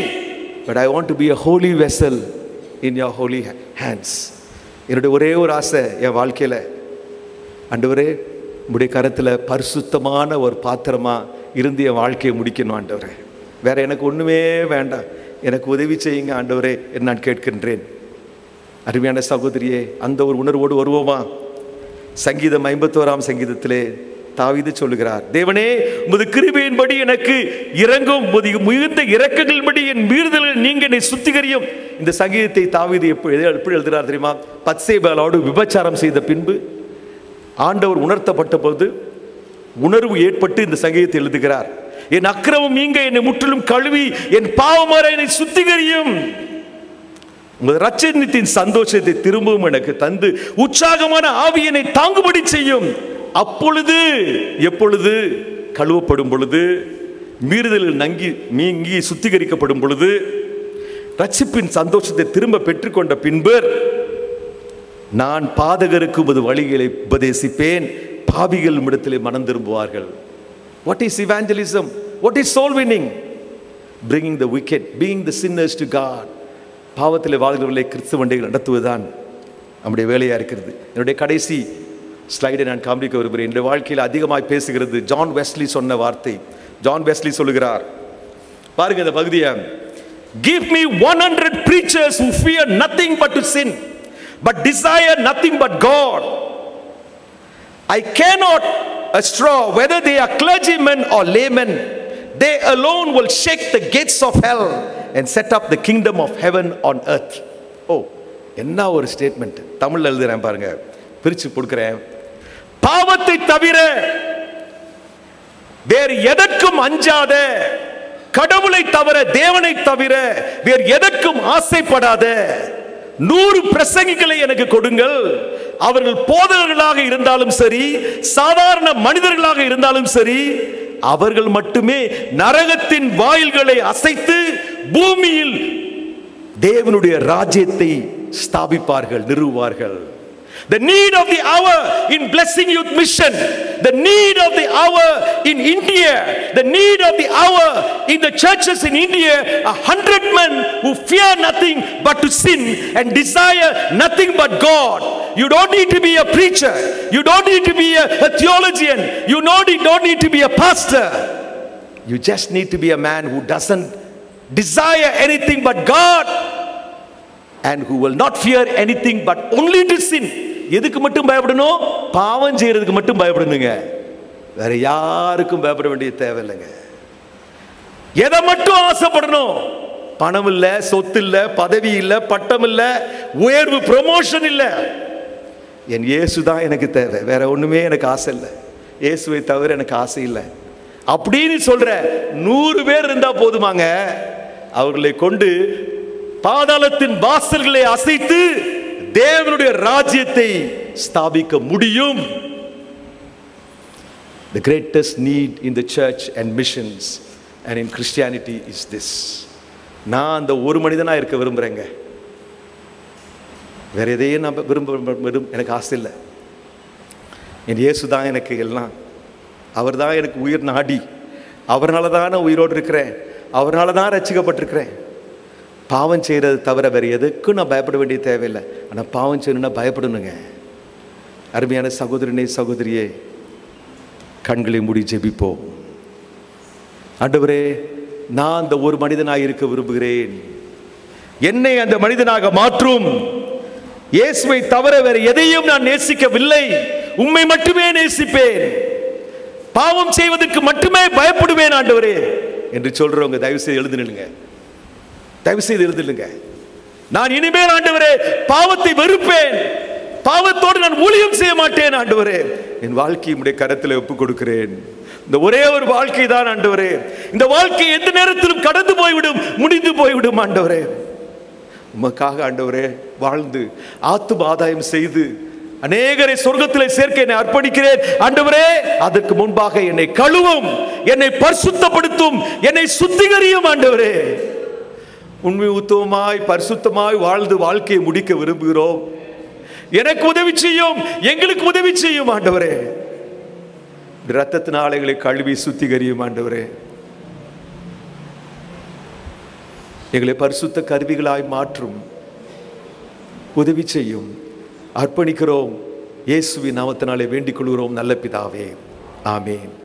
but I want to be a holy vessel in your holy hands. என்னுடைய ஒரே ஒரு ஆசை என் வாழ்க்கையில், ஆண்டவரே உம்முடைய கரத்தில் பரிசுத்தமான ஒரு பாத்திரமா இருந்து என் வாழ்க்கையை முடிக்கணும் ஆண்டவரே. வேற எனக்கு ஒன்றுமே வேண்டாம், எனக்கு உதவி செய்யுங்க ஆண்டவரே என்று நான் கேட்கின்றேன். அருமையான சகோதரியே, அந்த ஒரு உணர்வோடு வருவோமா? சங்கீதம் 51ஆம் சங்கீதத்திலே தாவீது சொல்லுகிறார், தேவனே உமது கிருபையின்படி எனக்கு இரங்கும், மிகுந்த இரக்கங்களின்படி என் மீறுதல்கள் நீங்க என்னை சுத்திகரியும். இந்த சங்கீதத்தை தாவீது எப்படி எழுதுகிறார் தெரியுமா? பத்சேபாளோடு விபச்சாரம் செய்த பின்பு ஆண்டவர் உணர்த்தப்பட்ட போது உணர்வு ஏற்பட்டு இந்த சங்கீதத்தை எழுதுகிறார். என் அக்கிரமம் நீங்க என்னை முற்றிலும் கழுவி என் பாவமற என்னை சுத்திகரியும். உங்கள் ரட்சணியத்தின் சந்தோஷத்தை திரும்பவும் எனக்கு தந்து உற்சாகமான ஆவியனை தாங்குபடி செய்யும். அப்பொழுது எப்பொழுது கழுவப்படும் பொழுது, மீறுதலில் நீங்கி சுத்திகரிக்கப்படும் பொழுது, ரட்சிப்பின் சந்தோஷத்தை திரும்ப பெற்றுக்கொண்ட பின்பு நான் பாதகருக்கு உமது வழிகளை உபதேசிப்பேன், பாவிகள் இடத்திலே மனம் திரும்புவார்கள். What is evangelism? What is soul winning? Bringing the wicked, bringing the sinners to God. பாவத்தில் வாழ்கிறவர்களை கிறிஸ்துவண்டைகள் நடத்துவதுதான் நம்முடைய வேலையாக இருக்கிறது. என்னுடைய கடைசி ஸ்லைடை நான் காண்பிக்க விரும்புகிறேன். என்னுடைய வாழ்க்கையில் அதிகமாக பேசுகிறது ஜான் வெஸ்லி சொன்ன வார்த்தை. ஜான் வெஸ்லி சொல்லுகிறார், பாருங்க இந்த பகுதியை, give me 100 preachers who fear nothing but to sin but desire nothing but God. I cannot a straw, whether they are clergymen or laymen, they alone will shake the gates of hell and set up the kingdom of heaven on earth. Oh, என்ன ஒரு statement. தமிழ்ல எழுதுறேன் பாருங்க, பிரிச்சு கொடுக்கிறேன். பாவத்தை தவிர வேறு எதற்கும் அஞ்சாத, கடவுளை தவிர, தேவனை தவிர வேறு எதற்கும் ஆசைப்படாத 100 பிரசங்கிகளை எனக்கு கொடுங்கள். அவர்கள் போதகர்களாக இருந்தாலும் சரி, சாதாரண மனிதர்களாக இருந்தாலும் சரி, அவர்கள் மட்டுமே நரகத்தின் வாயில்களை அசைத்து பூமியில் தேவனுடைய ராஜ்யத்தை ஸ்தாபிப்பார்கள், நிறுவுவார்கள். The need of the hour in Blessing Youth Mission, the need of the hour in India, the need of the hour in the churches in India, 100 men who fear nothing but to sin and desire nothing but God. You don't need to be a preacher, you don't need to be a theologian, you don't need to be a pastor. You just need to be a man who doesn't desire anything but God and who will not fear anything but only to sin. எதுக்கு மட்டும் பயப்படணும்? பாவம் செய்யறதுக்கு மட்டும் பயப்படணுங்க. வேற யாருக்கும் பயப்பட வேண்டிய தேவையில்லைங்க. எதை மட்டும் ஆசைப்படணும்? பணம் இல்ல, சொத்து இல்ல, பதவி இல்ல, பட்டம் இல்ல, உயர்வு, ப்ரமோஷன் இல்ல. என் இயேசு தான் எனக்கு தேவை, வேற ஒண்ணுமே எனக்கு ஆசை இல்லை. இயேசுவை தவிர எனக்கு ஆசை இல்லை அப்படின்னு சொல்ற 100 பேர் இருந்தா போதுமாங்க. அவர்களை கொண்டு பாதாளத்தின் வாசல்களை அசைத்து தேவனுடைய ராஜ்யத்தை ஸ்தாபிக்க முடியும். The greatest need in the church and missions and in Christianity is this. நான் அந்த ஒரு மனிதனா இருக்க விரும்புறேங்க. வேற எதையும் நான் விரும்ப எனக்கு ஆசை இல்லை. என் இயேசு தான் எனக்கு எல்லாம். அவர் தான் எனக்கு உயிர் நாடி. அவர்னால தான் நான் உயிரோடு இருக்கிறேன். அவர்னால தான் ரட்சிக்கப்பட்டிருக்கிறேன். பாவம் செய்கிறது தவிர வேறு எதுக்கும் நான் பயப்பட வேண்டிய தேவையில்லை. ஆனால் பாவம் செய்யணும்னா பயப்படணுங்க. அருமையான சகோதரனே, சகோதரியே, கண்களை மூடி ஜெபிப்போம். ஆண்டவரே, நான் அந்த ஒரு மனிதனாக இருக்க விரும்புகிறேன். என்னை அந்த மனிதனாக மாற்றும். இயேசுவை தவிர வேறு எதையும் நான் நேசிக்கவில்லை. உம்மை மட்டுமே நேசிப்பேன். பாவம் செய்வதற்கு மட்டுமே பயப்படுவேன் ஆண்டவரே என்று சொல்றவங்க தயவு செய்து எழுந்து நில்லுங்க. தயவு செய்து எழுந்துடுங்க. நான் இனிமேல் ஆண்டவரே பாவத்தை வெறுப்பேன். பாவத்தோடு நான் ஊழியம் செய்ய மாட்டேன் ஆண்டவரே. என் வாழ்க்கையை உம்முடைய கரத்தில் ஒப்புக் கொடுக்கிறேன். இந்த ஒரே ஒரு வாழ்க்கை தான் ஆண்டவரே. இந்த வாழ்க்கை எந்த நேரத்திலும் கடந்து போய்விடும், முடிந்து போய்விடும் ஆண்டவரே. உமக்காக ஆண்டவரே வாழ்ந்து ஆத்தும ஆதாயம் செய்து அநேகரை சொர்க்கத்திலே சேர்க்க என்னை அர்ப்பணிக்கிறேன் ஆண்டவரே. அதற்கு முன்பாக என்னை கழுவும், என்னை பரிசுத்தப்படுத்தும், என்னை சுத்திகரியும் ஆண்டவரே. உண்மை உத்தமமாய் பரிசுத்தமாய் வாழ்ந்து வாழ்க்கையை முடிக்க விரும்புகிறோம். எனக்கு உதவி செய்யும், எங்களுக்கு உதவி செய்யும் ஆண்டவரே. இரத்தத்தின் ஆலைகளை கழுவி சுத்திகரியும் ஆண்டவரே. எங்களை பரிசுத்த கருவிகளாய் மாற்றும், உதவி செய்யும். அர்ப்பணிக்கிறோம். இயேசுவின் நாமத்தினாலே வேண்டிக் கொள்கிறோம் நல்ல பிதாவே, ஆமென்.